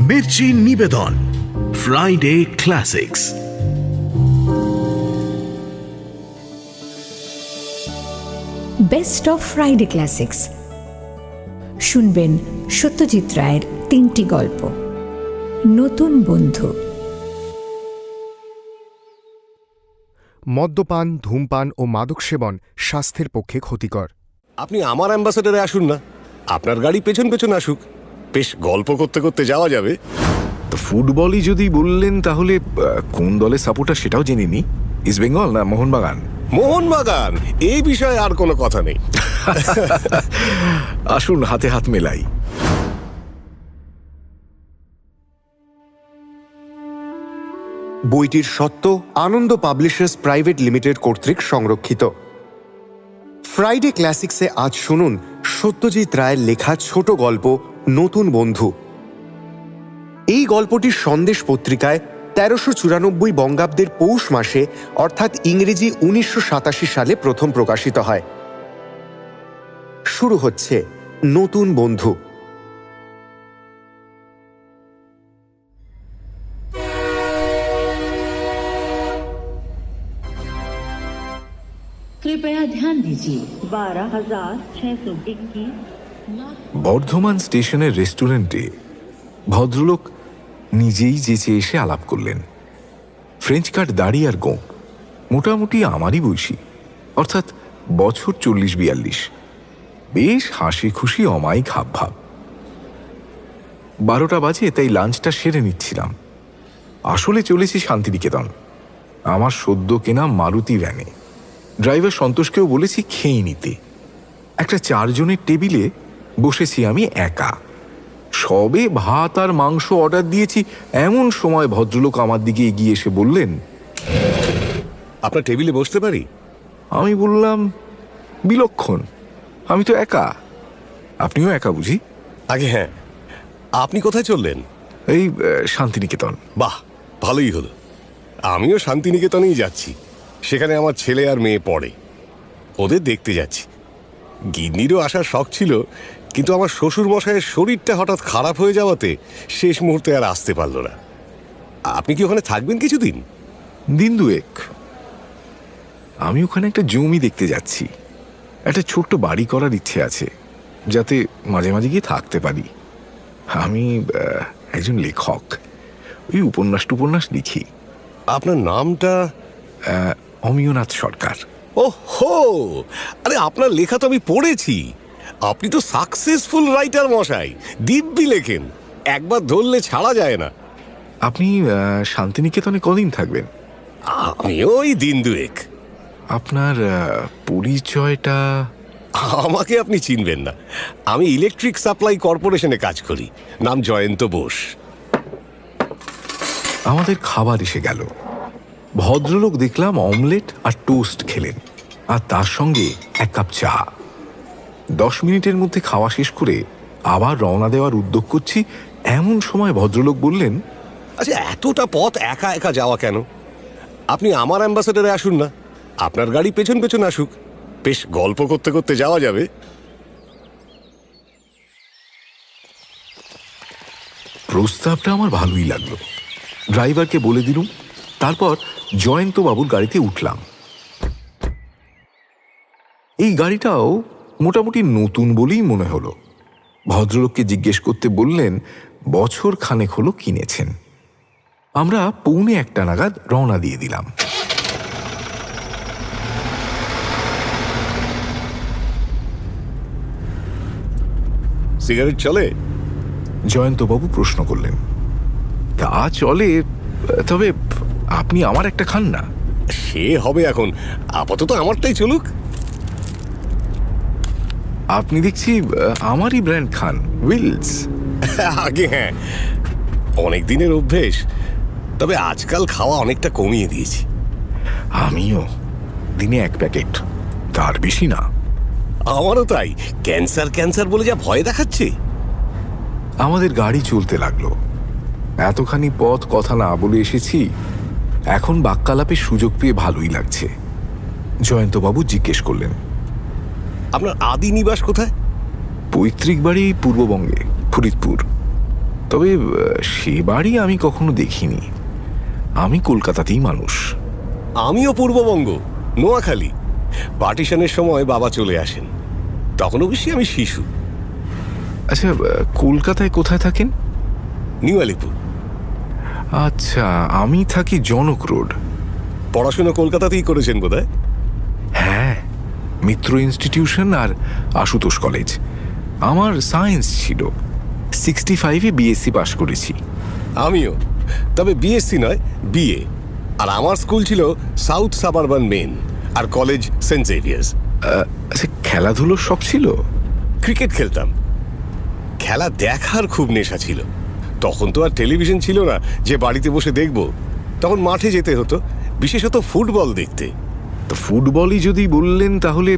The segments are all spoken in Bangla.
মির্চি নিবেদন Friday classics. Best of Friday classics শুনবেন সত্যজিৎ রায়ের 3টি গল্প। নতুন বন্ধু। মদ্যপান, ধূমপান ও মাদক সেবন স্বাস্থ্যের পক্ষে ক্ষতিকর। আপনি আমার অ্যাম্বাসেডারে আসুন না, আপনার গাড়ি পেছন পেছন আসুক, বেশ গল্প করতে করতে যাওয়া যাবে। তো ফুটবলই যদি বললেন তাহলে কোন দলের সাপোর্টার সেটাও জেনে নি। ইস্ট বেঙ্গল না মোহনবাগান? মোহনবাগান, এই বিষয়ে আর কোনো কথা নেই। আসুন হাতে হাত মেলাই। বইটির স্বত্ব আনন্দ পাবলিশার্স প্রাইভেট লিমিটেড কর্তৃক সংরক্ষিত। ফ্রাইডে ক্লাসিক্সে আজ শুনুন সত্যজিৎ রায়ের লেখা ছোট গল্প নতুন বন্ধু। এই গল্পটি সন্দেশ পত্রিকায় ১৩৯৪ বঙ্গাব্দের পৌষ মাসে অর্থাৎ ইংরেজি ১৯৮৭ সালে প্রথম প্রকাশিত হয়। শুরু হচ্ছে নতুন বন্ধু। कृपया ध्यान दीजिए 12,621। বর্ধমান স্টেশনের রেস্টুরেন্টে ভদ্রলোক নিজেই যেচে এসে আলাপ করলেন। ফ্রেঞ্চ কাট দাড়ি আর গোঁ, মোটামুটি আমারই বয়সী, অর্থাৎ বছর ৪০-৪২। বেশ হাসি খুশি অমায়িক হাবভাব। ১২টা বাজে, তাই লাঞ্চটা সেরে নিচ্ছিলাম। আসলে চলেছি শান্তিনিকেতন, আমার সদ্য কেনা মারুতি ভ্যানে। ড্রাইভার সন্তোষকেও বলেছি খেয়ে নিতে। একটা ৪ জনের টেবিলে বসেছি আমি একা। সবে ভাত আর মাংস অর্ডার দিয়েছি, এমন সময় ভদ্রলোক আমার দিকে এগিয়ে এসে বললেন, আপনার টেবিলে বসতে পারি? আমি বললাম, বিলক্ষণ, আমি তো একা। আপনিও একা বুঝি? আগে হ্যাঁ, আপনি কোথায় চললেন? এই শান্তিনিকেতন। বাহ, ভালোই হলো। আমিও শান্তিনিকেতনেই যাচ্ছি। সেখানে আমার ছেলে আর মেয়ে পড়ে, ওদের দেখতে যাচ্ছি। গিন্নিরও আসার শখ ছিল, কিন্তু আমার শ্বশুর মশাইয়ের শরীরটা হঠাৎ খারাপ হয়ে যাওয়াতে শেষ মুহূর্তে আর আসতে পারল না। আপনি কি ওখানে থাকবেন কিছুদিন? দিন দুয়েক। আমি ওখানে একটা জমি দেখতে যাচ্ছি। একটা ছোট্ট বাড়ি করার ইচ্ছে আছে, যাতে মাঝে মাঝে গিয়ে থাকতে পারি। আমি একজন লেখক, ওই উপন্যাস লিখি। আপনার নামটা? অমিয়নাথ সরকার। ও হো, আরে আপনার লেখা তো আমি পড়েছি। আপনি তো সাকসেসফুল রাইটার মশাই, দিব্যি লেখেন, একবার ধরলে ছাড়া যায় না। আপনি শান্তিনিকেতনে কদিন থাকবেন? আমি ওই দিন দুয়েক। আপনার পরিচয়টা? আমাকে আপনি চিনবেন না, আমি ইলেকট্রিক সাপ্লাই কর্পোরেশনে কাজ করি। নাম জয়ন্ত বোস। আমাদের খাবার এসে গেল। ভদ্রলোক দেখলাম অমলেট আর টোস্ট খেলেন, আর তার সঙ্গে 1 কাপ চা। 10 মিনিটের মধ্যে খাওয়া শেষ করে আবার রওনা দেওয়ার উদ্যোগ করছি, এমন সময় ভদ্রলোক বললেন, আচ্ছা, এতটা পথ একা একা যাওয়া কেন? আপনি আমার অ্যাম্বাসেডারে আসুন না, আপনার গাড়ি পেছন পেছন আসুক, বেশ গল্প করতে করতে যাওয়া যাবে। প্রস্তাবটা আমার ভালোই লাগলো। ড্রাইভারকে বলে দিলুম, তারপর জয়ন্তবাবুর গাড়িতে উঠলাম। এই গাড়িটাও মোটামুটি নতুন বলেই মনে হলো। ভদ্রলোককে জিজ্ঞেস করতে বললেন, বছর খানেক হলো কিনেছেন। আমরা 1:45 নাগাদ রওনা দিয়ে দিলাম। সিগারেট চলে? জয়ন্তবাবু প্রশ্ন করলেন। তা চলে, তবে আপনি আমার একটা খান না? সে হবে এখন, আপাতত আমারটাই চলুক। আপনি দেখছি আমারই ব্র্যান্ড খান, উইলস। আগে হ্যাঁ, অনেক দিনের অভ্যেস, তবে আজকাল খাওয়া অনেকটা কমিয়ে দিয়েছি। আমিও দিনে 1 প্যাকেট, তার বেশি না। আমারও তাই। ক্যান্সার বলে যা ভয় দেখাচ্ছে। আমাদের গাড়ি চলতে লাগলো। এতখানি পথ কথা না বলে এসেছি, এখন বাক্যালাপের সুযোগ পেয়ে ভালোই লাগছে। জয়ন্তবাবু জিজ্ঞেস করলেন, আপনার আদি নিবাস কোথায়? পৈতৃক বাড়ি পূর্ববঙ্গে, ফরিদপুর। তবে সে বাড়ি আমি কখনো দেখিনি। আমি কলকাতাতেই মানুষ। আমিও পূর্ববঙ্গ, নোয়াখালী। পার্টিশনের সময় বাবা চলে আসেন, তখন অবশ্যই আমি শিশু। আচ্ছা, কলকাতায় কোথায় থাকেন? নিউ আলিপুর। আচ্ছা, আমি থাকি জনক রোড। পড়াশোনা কলকাতাতেই করেছেন বোধহয়? হ্যাঁ, মিত্র ইনস্টিটিউশন আর আশুতোষ কলেজ। আমার সায়েন্স ছিল। 65-এ বিএসসি পাশ করেছি। আমিও, তবে বিএসসি নয়, বিএ। আর আমার স্কুল ছিল সাউথ সাবারবান মেন, আর কলেজ সেন্ট জেভিয়ার্স। আচ্ছা, খেলাধুলোর শখ ছিল? ক্রিকেট খেলতাম। খেলা দেখার খুব নেশা ছিল। তখন তো আর টেলিভিশন ছিল না যে বাড়িতে বসে দেখব, তখন মাঠে যেতে হতো, বিশেষত ফুটবল দেখতে। তো ফুটবলই যদি বললেন, তাহলে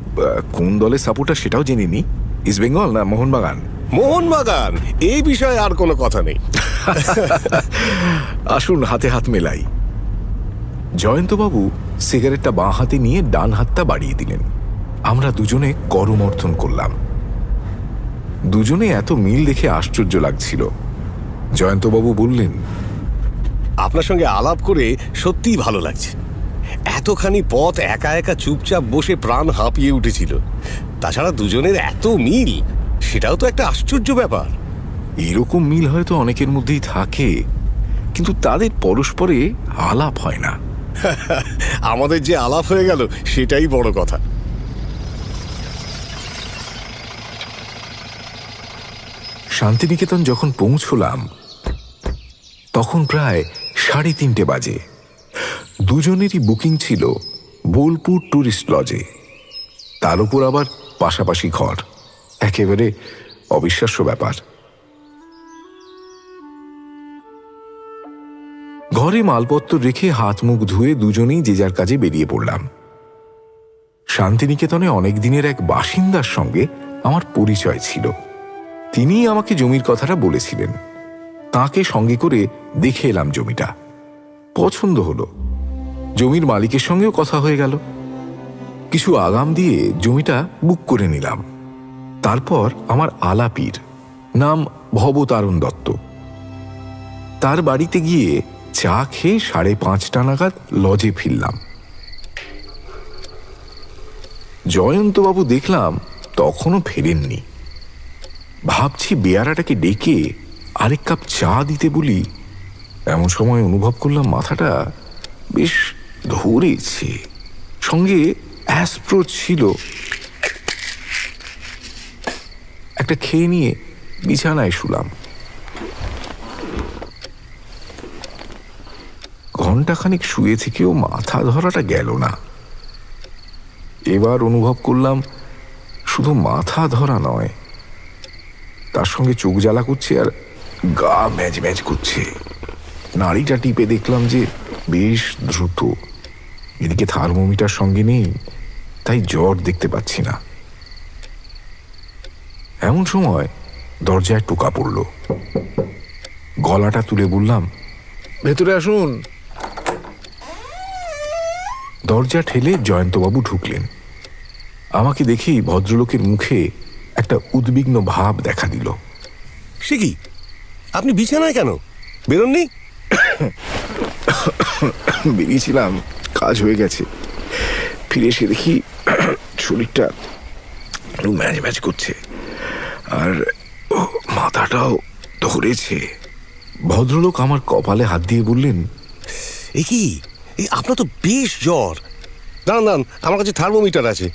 কোন দলের সাপোর্টার সেটাও জেনে নি। ইস্ট বেঙ্গল না মোহনবাগান? মোহনবাগান। এই বিষয়ে আর কোনো কথা নেই। আসুন হাতে হাত মেলাই। জয়ন্তবাবু সিগারেটটা বাঁ হাতে নিয়ে ডান হাতটা বাড়িয়ে দিলেন। আমরা দুজনে করমর্থন করলাম। দুজনে এত মিল দেখে আশ্চর্য লাগছিল। জয়ন্তবাবু বললেন, আপনার সঙ্গে আলাপ করে সত্যিই ভালো লাগছে। এতখানি পথ একা একা চুপচাপ বসে প্রাণ হাঁপিয়ে উঠেছিল। তাছাড়া দুজনের এত মিল, সেটাও তো একটা আশ্চর্য ব্যাপার। এরকম মিল হয়তো অনেকের মধ্যেই থাকে, কিন্তু তাদের পরস্পরে আলাপ হয় না। আমাদের যে আলাপ হয়ে গেল, সেটাই বড় কথা। শান্তিনিকেতন যখন পৌঁছলাম, তখন প্রায় 3:30 বাজে। দুজনেরই বুকিং ছিল বোলপুর ট্যুরিস্ট লজে, তার উপর আবার পাশাপাশি ঘর। একেবারে অবিশ্বাস্য ব্যাপার। ঘরে মালপত্র রেখে হাত মুখ ধুয়ে দুজনেই যে যার কাজে বেরিয়ে পড়লাম। শান্তিনিকেতনে অনেক দিনের এক বাসিন্দার সঙ্গে আমার পরিচয় ছিল। তিনিই আমাকে জমির কথাটা বলেছিলেন। তাকে সঙ্গে করে দেখে এলাম জমিটা। পছন্দ হলো। জমির মালিকের সঙ্গেও কথা হয়ে গেল। কিছু আগাম দিয়ে জমিটা বুক করে নিলাম। তারপর আমার আলাপীর, নাম ভবতারণ দত্ত, তার বাড়িতে গিয়ে চা খেয়ে 5:30 নাগাদ লজে ফিরলাম। জয়ন্তবাবু দেখলাম তখনও ফেরেননি। ভাবছি বেয়ারাটাকে ডেকে আরেক কাপ চা দিতে বলি, এমন সময় অনুভব করলাম মাথাটা বেশ ধরেছে। সঙ্গে অ্যাসপ্রোচ ছিল। একটা খেয়ে নিয়ে বিছানায় শুলাম। ঘণ্টাখানিক শুয়ে থেকেও মাথা ধরাটা গেল না। এবার অনুভব করলাম শুধু মাথা ধরা নয়, তার সঙ্গে চোখ জ্বালা করছে আর গা ম্যাজ ম্যাজ করছে। নাড়িটা টিপে দেখলাম যে বেশ দ্রুত। এদিকে থার্মোমিটার সঙ্গে নেই, তাই জ্বর দেখতে পাচ্ছি না। এমন সময় দরজায় টোকা পড়ল। গলাটা তুলে বললাম, ভেতরে আসুন। দরজা ঠেলে জয়ন্তবাবু ঢুকলেন। আমাকে দেখেই ভদ্রলোকের মুখে একটা উদ্বিগ্ন ভাব দেখা দিল। সে কি, আপনি বিছানায় কেন? বেরোননি? বেরিয়েছিলাম, কাজ হয়ে গেছে। ফিরে এসে দেখি শরীরটা ম্যাজ ম্যাজ করছে আর মাথাটাও ধরেছে। ভদ্রলোক আমার কপালে হাত দিয়ে বললেন, এ কি, আপনার তো বেশ জ্বর। দাঁড়ান দাঁড়ান, আমার কাছে থার্মোমিটার আছে।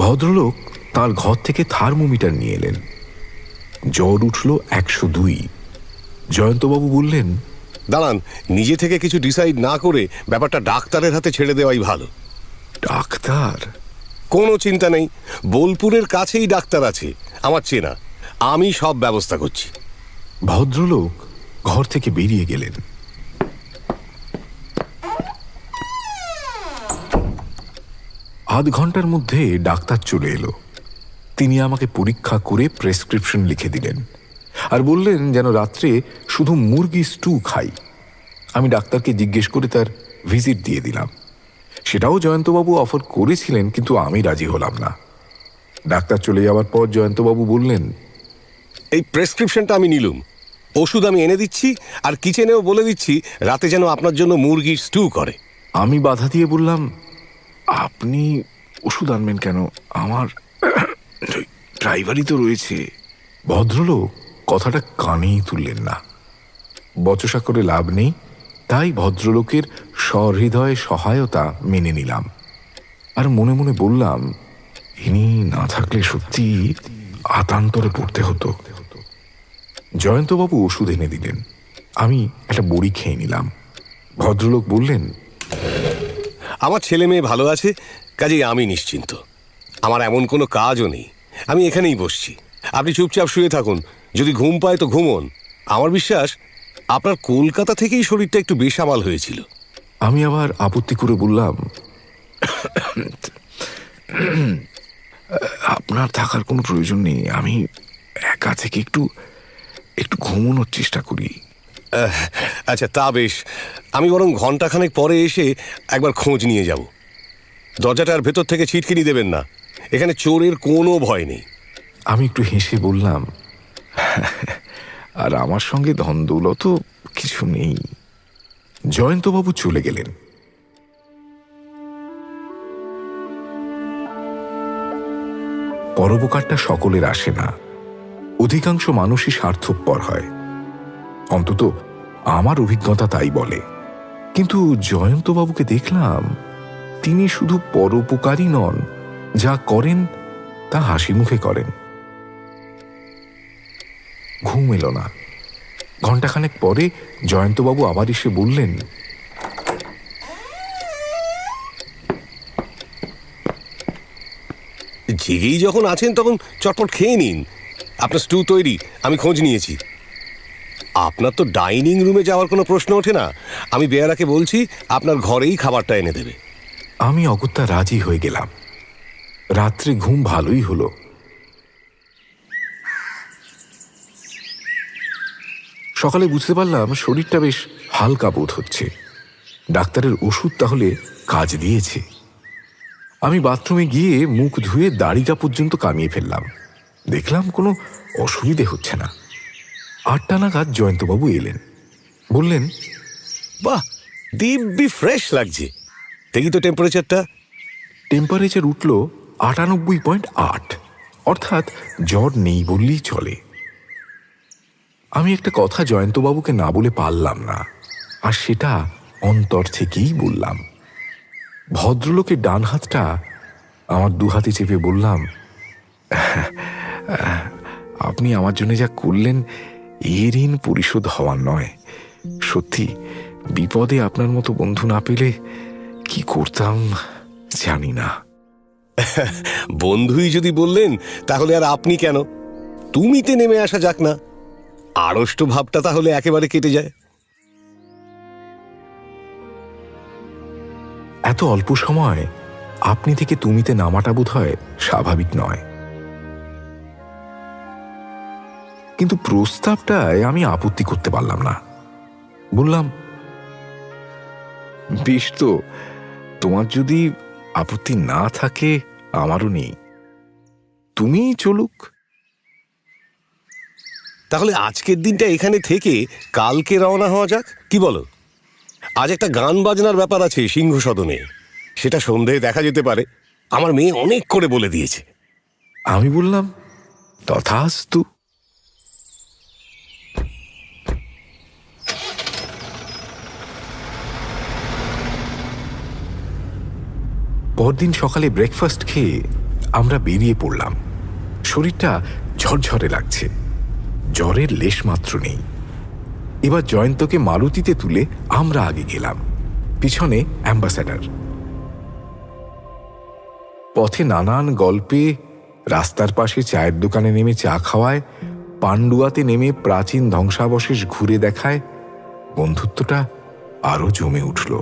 ভদ্রলোক তার ঘর থেকে থার্মোমিটার নিয়ে এলেন। জ্বর উঠল 102। জয়ন্তবাবু বললেন, দাঁড়ান, নিজে থেকে কিছু ডিসাইড না করে ব্যাপারটা ডাক্তারের হাতে ছেড়ে দেওয়াই ভালো। ডাক্তার? কোনো চিন্তা নেই, বোলপুরের কাছেই ডাক্তার আছে আমার চেনা। আমি সব ব্যবস্থা করছি। ভদ্রলোক ঘর থেকে বেরিয়ে গেলেন। আধ ঘন্টার মধ্যে ডাক্তার চলে এলো। তিনি আমাকে পরীক্ষা করে প্রেসক্রিপশন লিখে দিলেন আর বললেন যেন রাত্রে শুধু মুরগি স্টু খাই। আমি ডাক্তারকে জিজ্ঞেস করে তার ভিজিট দিয়ে দিলাম। সেটাও জয়ন্তবাবু অফার করেছিলেন, কিন্তু আমি রাজি হলাম না। ডাক্তার চলে যাওয়ার পর জয়ন্তবাবু বললেন, এই প্রেসক্রিপশনটা আমি নিলুম, ওষুধ আমি এনে দিচ্ছি, আর কিচেনেও বলে দিচ্ছি রাতে যেন আপনার জন্য মুরগির স্টু করে। আমি বাধা দিয়ে বললাম, আপনি ওষুধ আনবেন কেন? আমার ড্রাইভারই তো রয়েছে। ভদ্রলোক কথাটা কানেই তুললেন না। বচসা করে লাভ নেই, তাই ভদ্রলোকের সহৃদয় সহায়তা মেনে নিলাম। আর মনে মনে বললাম, ইনি না থাকলে সত্যি আতান্তরে পড়তে হতো। জয়ন্তবাবু ওষুধ এনে দিলেন। আমি একটা বড়ি খেয়ে নিলাম। ভদ্রলোক বললেন, আমার ছেলে মেয়ে ভালো আছে, কাজেই আমি নিশ্চিন্ত। আমার এমন কোনো কাজও নেই, আমি এখানেই বসছি। আপনি চুপচাপ শুয়ে থাকুন, যদি ঘুম পায় তো ঘুমোন। আমার বিশ্বাস আপনার কলকাতা থেকেই শরীরটা একটু বেসামাল হয়েছিল। আমি আবার আপত্তি করে বললাম, আপনার থাকার কোনো প্রয়োজন নেই, আমি একা থেকে একটু ঘুমানোর চেষ্টা করি। আচ্ছা, তা বেশ। আমি বরং ঘন্টাখানেক পরে এসে একবার খোঁজ নিয়ে যাব। দরজাটার ভেতর থেকে ছিটকিনি দেবেন না, এখানে চোরের কোনো ভয় নেই। আমি একটু হেসে বললাম, আর আমার সঙ্গে ধন দৌলতও কিছু নেই। জয়ন্তবাবু চলে গেলেন। পরোপকারটা সকলের আসে না, অধিকাংশ মানুষই স্বার্থপর হয়, অন্তত আমার অভিজ্ঞতা তাই বলে। কিন্তু জয়ন্তবাবুকে দেখলাম, তিনি শুধু পরোপকারী নন, যা করেন তা হাসি মুখে করেন। ঘুম এলো না। ঘণ্টাখানেক পরে জয়ন্তবাবু আবার এসে বললেন, জেগেই যখন আছেন তখন চটপট খেয়ে নিন। আপনার স্টু তৈরি, আমি খোঁজ নিয়েছি। আপনার তো ডাইনিং রুমে যাওয়ার কোনো প্রশ্ন ওঠে না। আমি বেয়ারাকে বলছি আপনার ঘরেই খাবারটা এনে দেবে। আমি অগত্যা রাজি হয়ে গেলাম। রাত্রে ঘুম ভালোই হলো। সকালে বুঝতে পারলাম শরীরটা বেশ হালকা বোধ হচ্ছে। ডাক্তারের ওষুধ তাহলে কাজ দিয়েছে। আমি বাথরুমে গিয়ে মুখ ধুয়ে দাড়িটা পর্যন্ত কামিয়ে ফেললাম। দেখলাম কোনো অসুবিধে হচ্ছে না। 8টা নাগাদ জয়ন্তবাবু এলেন। বললেন, বাহ, দিব্যি ফ্রেশ লাগছে। দেখি তো টেম্পারেচারটা। টেম্পারেচার উঠল 98.8, অর্থাৎ জ্বর নেই বললেই চলে। আমি একটা কথা জয়ন্তবাবুকে না বলে পারলাম না, আর সেটা অন্তর থেকেই বললাম। ভদ্রলোকের ডান হাতটা আমার দু হাতে চেপে বললাম, আপনি আমার জন্য যা করলেন এ ঋণ পরিশোধ হওয়ার নয়। সত্যি বিপদে আপনার মতো বন্ধু না পেলে কি করতাম জানি না। বন্ধুই যদি বললেন, তাহলে আর আপনি কেন? তুমিতে নেমে আসা যাক না, আড়ষ্ট ভাবটা তাহলে একেবারে কেটে যায়। এত অল্প সময় আপনি থেকে তুমিতে নামাটা বোধ হয় স্বাভাবিক নয়। কিন্তু প্রস্তাবটায় আমি আপত্তি করতে পারলাম না। বললাম, বেশ তো, তোমার যদি আপত্তি না থাকে আমারও নেই, তুমি চলুক। তাহলে আজকের দিনটা এখানে থেকে কালকে রওনা হওয়া যাক, কি বলো? আজ একটা গান বাজনার ব্যাপার আছে সিংহ সদনে, সেটা সন্ধ্যায় দেখা যেতে পারে। আমার মেয়ে অনেক করে বলে দিয়েছে। আমি বললাম, তথাস্তু। পরদিন সকালে ব্রেকফাস্ট খেয়ে আমরা বেরিয়ে পড়লাম। শরীরটা ঝরঝরে লাগছে, জ্বরের লেশ মাত্র নেই। এবার জয়ন্তকে মারুতিতে তুলে আমরা আগে গেলাম, পিছনে অ্যাম্বাসেডর। পথে নানান গল্পে, রাস্তার পাশে চায়ের দোকানে নেমে চা খাওয়ায়, পান্ডুয়াতে নেমে প্রাচীন ধ্বংসাবশেষ ঘুরে দেখায়, বন্ধুত্বটা আরো জমে উঠল।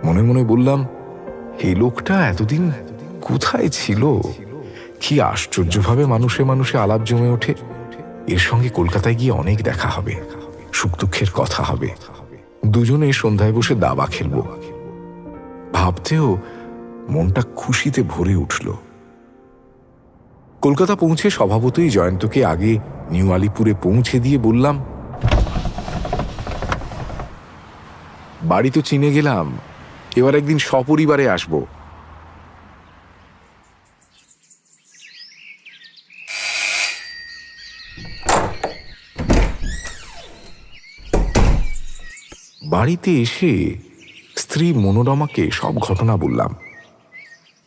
মনে মনে বললাম, এই লোকটা এতদিন কোথায় ছিল? কি আশ্চর্যভাবে মানুষে মানুষে আলাপ জমে ওঠে। এর সঙ্গে কলকাতায় গিয়ে অনেক দেখা হবে, সুখ দুঃখের কথা হবে, দুজনে সন্ধ্যায় বসে দাবা খেলব। ভাবতেও মনটা খুশিতে ভরে উঠল। কলকাতা পৌঁছে স্বভাবতই জয়ন্তকে আগে নিউ আলিপুরে পৌঁছে দিয়ে বললাম, বাড়ি তো চিনে গেলাম, এবার একদিন সপরিবারে আসবো। বাড়িতে এসে স্ত্রী মনোরমাকে সব ঘটনা বললাম।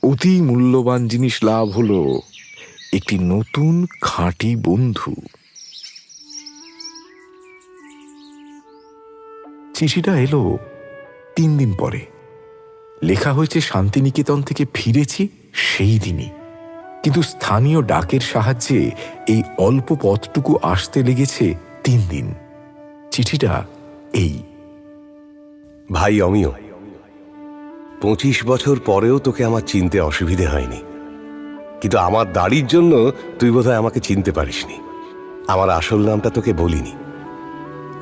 অতি মূল্যবান জিনিস লাভ হলো, একটি নতুন খাঁটি বন্ধু। চিঠিটা এলো 3 দিন পরে। লেখা হয়েছে শান্তিনিকেতন থেকে ফিরেছি সেই দিনই, কিন্তু স্থানীয় ডাকের সাহায্যে এই অল্প পথটুকু আসতে লেগেছে 3 দিন। চিঠিটা এই: ভাই অমিয়, 25 বছর পরেও তোকে আমার চিনতে অসুবিধে হয়নি, কিন্তু আমার দাড়ির জন্য তুই বোধহয় আমাকে চিনতে পারিসনি। আমার আসল নামটা তোকে বলিনি,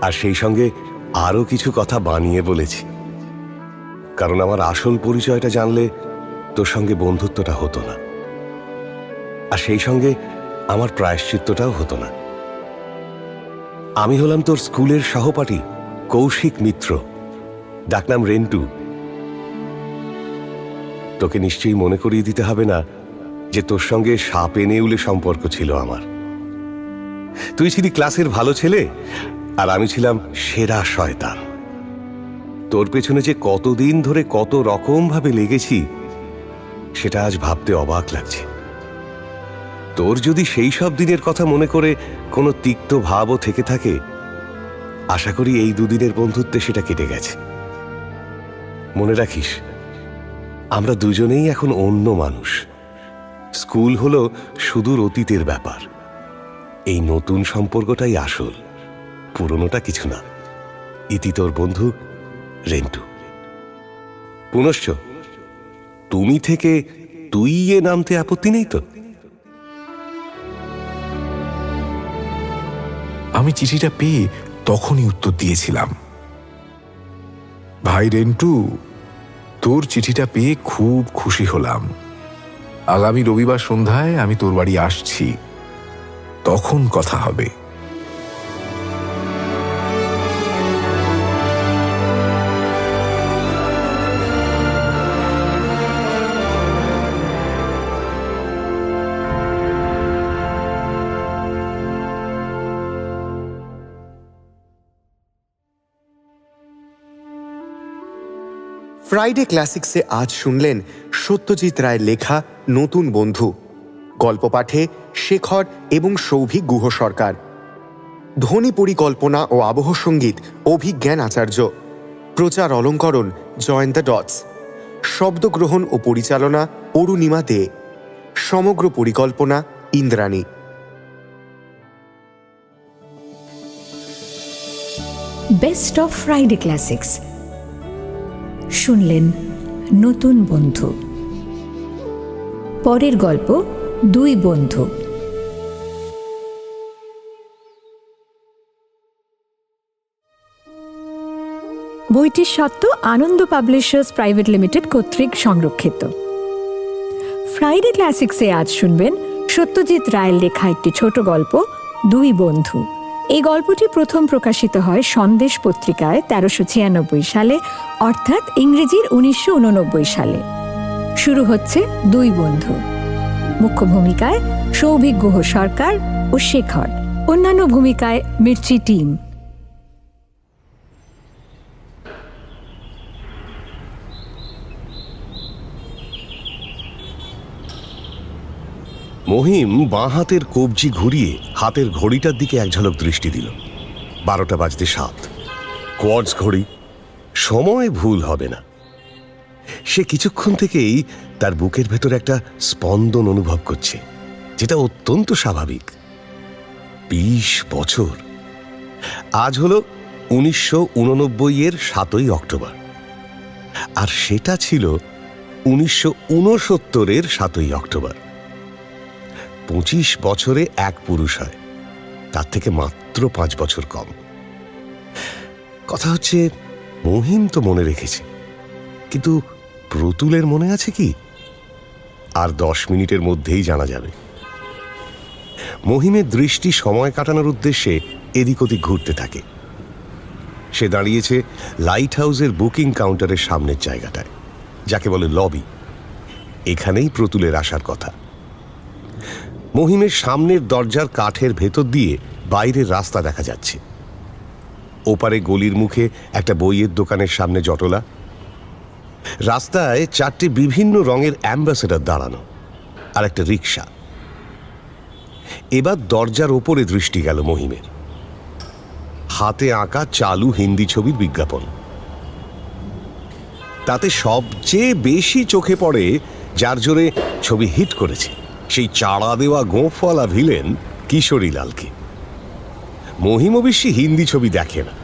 আর সেই সঙ্গে আরও কিছু কথা বানিয়ে বলেছি, কারণ আমার আসল পরিচয়টা জানলে তোর সঙ্গে বন্ধুত্বটা হতো না, আর সেই সঙ্গে আমার প্রায়শ্চিত্তটাও হতো না। আমি হলাম তোর স্কুলের সহপাঠী কৌশিক মিত্র, ডাকনাম রেন্টু। তোকে নিশ্চয়ই মনে করিয়ে দিতে হবে না যে তোর সঙ্গে সাপে নেউলে সম্পর্ক ছিল আমার। তুই ছিলি ক্লাসের ভালো ছেলে, আর আমি ছিলাম সেরা শয়তান। তোর পেছনে যে কতদিন ধরে কত রকম ভাবে লেগেছি সেটা আজ ভাবতে অবাক লাগছে। তোর যদি সেই সব দিনের কথা মনে করে কোনো তিক্ত ভাবও থেকে থাকে, আশা করি এই দুদিনের বন্ধুত্বে সেটা কেটে গেছে। মনে রাখিস, আমরা দুজনেই এখন অন্য মানুষ। স্কুল হলো সুদূর অতীতের ব্যাপার। এই নতুন সম্পর্কটাই আসল, পুরনোটা কিছু না। ইতি তোর বন্ধু রেন্টু। পুনশ্চ তুমি থেকে তুই এ নামতে আপত্তি নেই তো? আমি চিঠিটা পেয়ে তখনই উত্তর দিয়েছিলাম: ভাই রেন্টু, তোর চিঠিটা পেয়ে খুব খুশি হলাম। আগামী রবিবার সন্ধ্যায় আমি তোর বাড়ি আসছি, তখন কথা হবে। ফ্রাইডে ক্লাসিক্সে আজ শুনলেন সত্যজিৎ রায়ের লেখা নতুন বন্ধু। গল্প পাঠে শেখর এবং সৌভিক গুহ সরকার। ধ্বনি পরিকল্পনা ও আবহ সঙ্গীত অভিজ্ঞান আচার্য। প্রচার অলঙ্করণ জয়েন দ্য ডটস। শব্দগ্রহণ ও পরিচালনা অরুণিমা দে। সমগ্র পরিকল্পনা Indrani. Best of Friday classics শুনলেন নতুন বন্ধু। পরের গল্প 2 বন্ধু। বইটির স্বত্ব আনন্দ পাবলিশার্স প্রাইভেট লিমিটেড কর্তৃক সংরক্ষিত। ফ্রাইডে ক্লাসিক্সে আজ শুনবেন সত্যজিৎ রায়ের লেখা একটি ছোট গল্প 2 বন্ধু। এই গল্পটি প্রথম প্রকাশিত হয় সন্দেশ পত্রিকায় 1396 সালে, অর্থাৎ ইংরেজির 1989 সালে। শুরু হচ্ছে 2 বন্ধু। মুখ্য ভূমিকায় সৌভিক গুহ সরকার ও শেখর, অন্যান্য ভূমিকায় মির্চি টিম। মহিম বাঁ হাতের কবজি ঘুরিয়ে হাতের ঘড়িটার দিকে এক ঝলক দৃষ্টি দিল। 12টা বাজতে 7। কোয়ার্টজ ঘড়ি, সময় ভুল হবে না। সে কিছুক্ষণ থেকেই তার বুকের ভেতর একটা স্পন্দন অনুভব করছে, যেটা অত্যন্ত স্বাভাবিক। 20 বছর। আজ হলো 1989 এর 7ই অক্টোবর, আর সেটা ছিল 1969 এর 7ই অক্টোবর। 25 বছরে এক পুরুষ হয়, তার থেকে মাত্র 5 বছর কম। কথা হচ্ছে, মহিম তো মনে রেখেছে, কিন্তু প্রতুলের মনে আছে কি? আর 10 মিনিটের মধ্যেই জানা যাবে। মহিমের দৃষ্টি সময় কাটানোর উদ্দেশ্যে এদিক ওদিক ঘুরতে থাকে। সে দাঁড়িয়েছে লাইট হাউসের বুকিং কাউন্টারের সামনের জায়গাটায়, যাকে বলে লবি। এখানেই প্রতুলের আসার কথা। মহিমের সামনের দরজার কাঠের ভেতর দিয়ে বাইরের রাস্তা দেখা যাচ্ছে। ওপারে গলির মুখে একটা বইয়ের দোকানের সামনে জটলা। রাস্তায় 4টে বিভিন্ন রঙের অ্যাম্বাসেডর দাঁড়ানো, আর একটা রিক্সা। এবার দরজার ওপরে দৃষ্টি গেল মহিমের। হাতে আঁকা চালু হিন্দি ছবির বিজ্ঞাপন। তাতে সবচেয়ে বেশি চোখে পড়ে যার জোরে ছবি হিট করেছে, সেই চাড়া দেওয়া গোঁফওয়ালা ভিলেন কিশোরীলালকে। মহিম অবশ্যই হিন্দি ছবি দেখে না।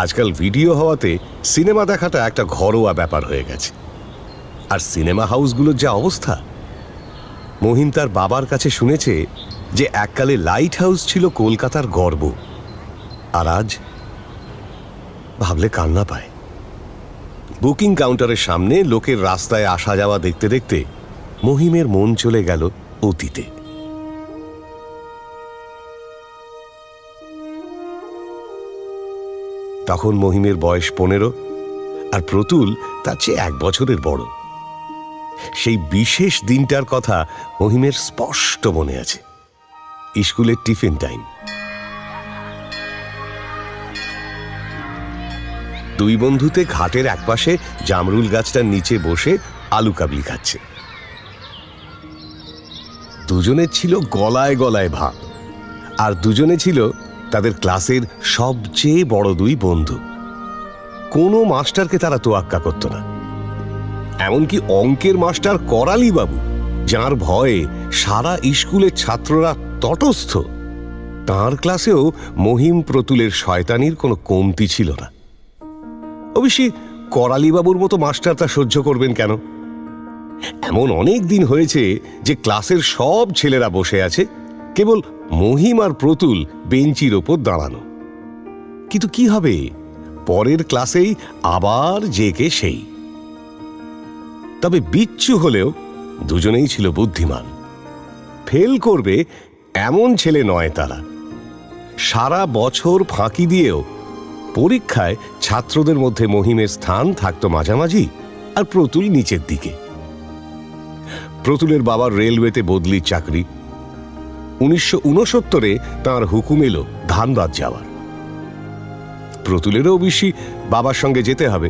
আজকাল ভিডিও হওয়াতে সিনেমা দেখাটা একটা ঘরোয়া ব্যাপার হয়ে গেছে। আর সিনেমা হাউসগুলোর যা অবস্থা, মহিম তার বাবার কাছে শুনেছে যে এককালে লাইট হাউস ছিল কলকাতার গর্ব, আর আজ ভাবলে কান্না পায়। বুকিং কাউন্টারের সামনে লোকের রাস্তায় আসা যাওয়া দেখতে দেখতে মহিমের মন চলে গেল অতীতে। তখন মহিমের বয়স 15, আর প্রতুল তার চেয়ে 1 বছরের বড়। সেই বিশেষ দিনটার কথা মহিমের স্পষ্ট মনে আছে। স্কুলের টিফিন টাইম। দুই বন্ধুতে ঘাটের একপাশে জামরুল গাছটার নিচে বসে আলু কাবলি খাচ্ছে। দুজনের ছিল গলায় গলায় ভাব, আর দুজনে ছিল তাদের ক্লাসের সবচেয়ে বড় দুই বন্ধু। কোনো মাস্টারকে তারা তোয়াক্কা করত না, এমনকি অঙ্কের মাস্টার করালি বাবু, যার ভয়ে সারা স্কুলের ছাত্ররা তটস্থ, তাঁর ক্লাসেও মহিম প্রতুলের শয়তানির কোনো কমতি ছিল না। অবশ্যই করালিবাবুর মতো মাস্টার তা সহ্য করবেন কেন? এমন অনেক দিন হয়েছে যে ক্লাসের সব ছেলেরা বসে আছে, কেবল মহিম আর প্রতুল বেঞ্চির ওপর দাঁড়ানো। কিন্তু কি হবে, পরের ক্লাসেই আবার যে কে সেই। তবে বিচ্ছু হলেও দুজনেই ছিল বুদ্ধিমান। ফেল করবে এমন ছেলে নয় তারা। সারা বছর ফাঁকি দিয়েও পরীক্ষায় ছাত্রদের মধ্যে মহিমের স্থান থাকতো মাঝামাঝি, আর প্রতুল নিচের দিকে। প্রতুলের বাবার রেলওয়েতে বদলির চাকরি। 1969-এ তাঁর হুকুম এলো ধানবাদ যাওয়ার। প্রতুলেরও অবশ্যই বাবার সঙ্গে যেতে হবে,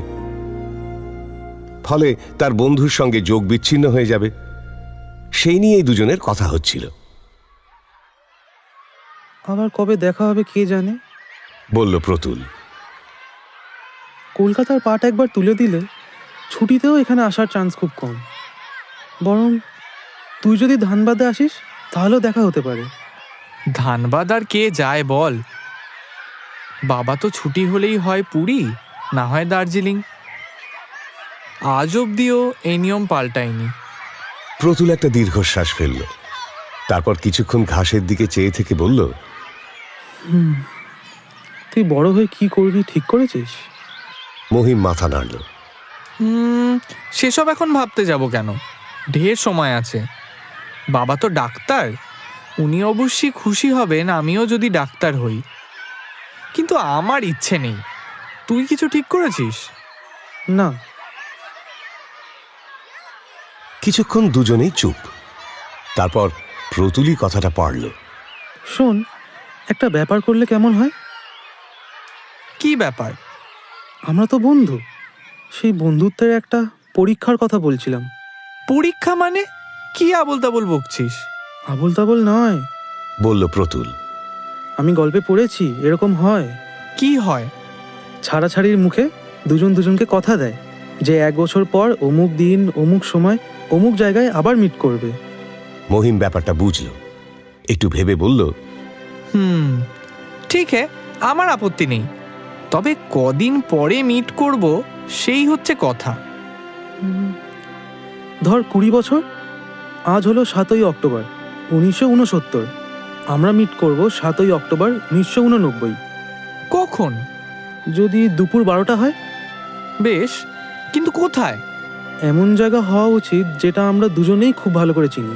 ফলে তার বন্ধুর সঙ্গে যোগ বিচ্ছিন্ন হয়ে যাবে। সেই নিয়েই দুজনের কথা হচ্ছিল। আবার কবে দেখা হবে কে জানে, বলল প্রতুল। কলকাতার পাট একবার তুলে দিলে ছুটিতেও এখানে আসার চান্স খুব কম। বরং তুই যদি ধানবাদে আসিস তাহলেও দেখা হতে পারে। ধানবাদ আর কে যায় বল? বাবা তো ছুটি হলেই হয় পুরী, না হয় দার্জিলিং। আজ অব্দিও এই নিয়ম পাল্টায়নি। প্রতুল একটা দীর্ঘশ্বাস ফেলল, তারপর কিছুক্ষণ ঘাসের দিকে চেয়ে থেকে বলল, তুই বড় হয়ে কি করবি ঠিক করেছিস? মহিম মাথা নাড়ল। সেসব এখন ভাবতে যাব কেন, ঢের সময় আছে। বাবা তো ডাক্তার, উনি অবশ্যই খুশি হবেন আমিও যদি ডাক্তার হই। কিন্তু আমার ইচ্ছে নেই। তুই কিছু ঠিক করেছিস? না। কিছুক্ষণ দুজনেই চুপ। তারপর প্রতুলই কথাটা পারল। শোন, একটা ব্যাপার করলে কেমন হয়? কি ব্যাপার? আমরা তো বন্ধু, সেই বন্ধুত্বের একটা পরীক্ষার কথা বলছিলাম। পরীক্ষা মানে? কি আবোল তাবোল বকছিস? আবোল তাবোল নয়, বলল প্রতুল। আমি গল্পে পড়েছি এরকম হয়। কি হয়? ছাড়াছাড়ির মুখে দুজন দুজনকে কথা দেয় যে 1 বছর পর অমুক দিন অমুক সময় অমুক জায়গায় আবার মিট করবে। মহিম ব্যাপারটা বুঝল, একটু ভেবে বলল, ঠিক হ্যাঁ, আমার আপত্তি নেই। তবে কদিন পরে মিট করব সেই হচ্ছে কথা। ধর 20 বছর। আজ হলো 7ই অক্টোবর 1969। আমরা মিট করব 7ই অক্টোবর 1989। কখন? যদি দুপুর 12টা হয়। বেশ, কিন্তু কোথায়? এমন জায়গা হওয়া উচিত যেটা আমরা দুজনেই খুব ভালো করে চিনি।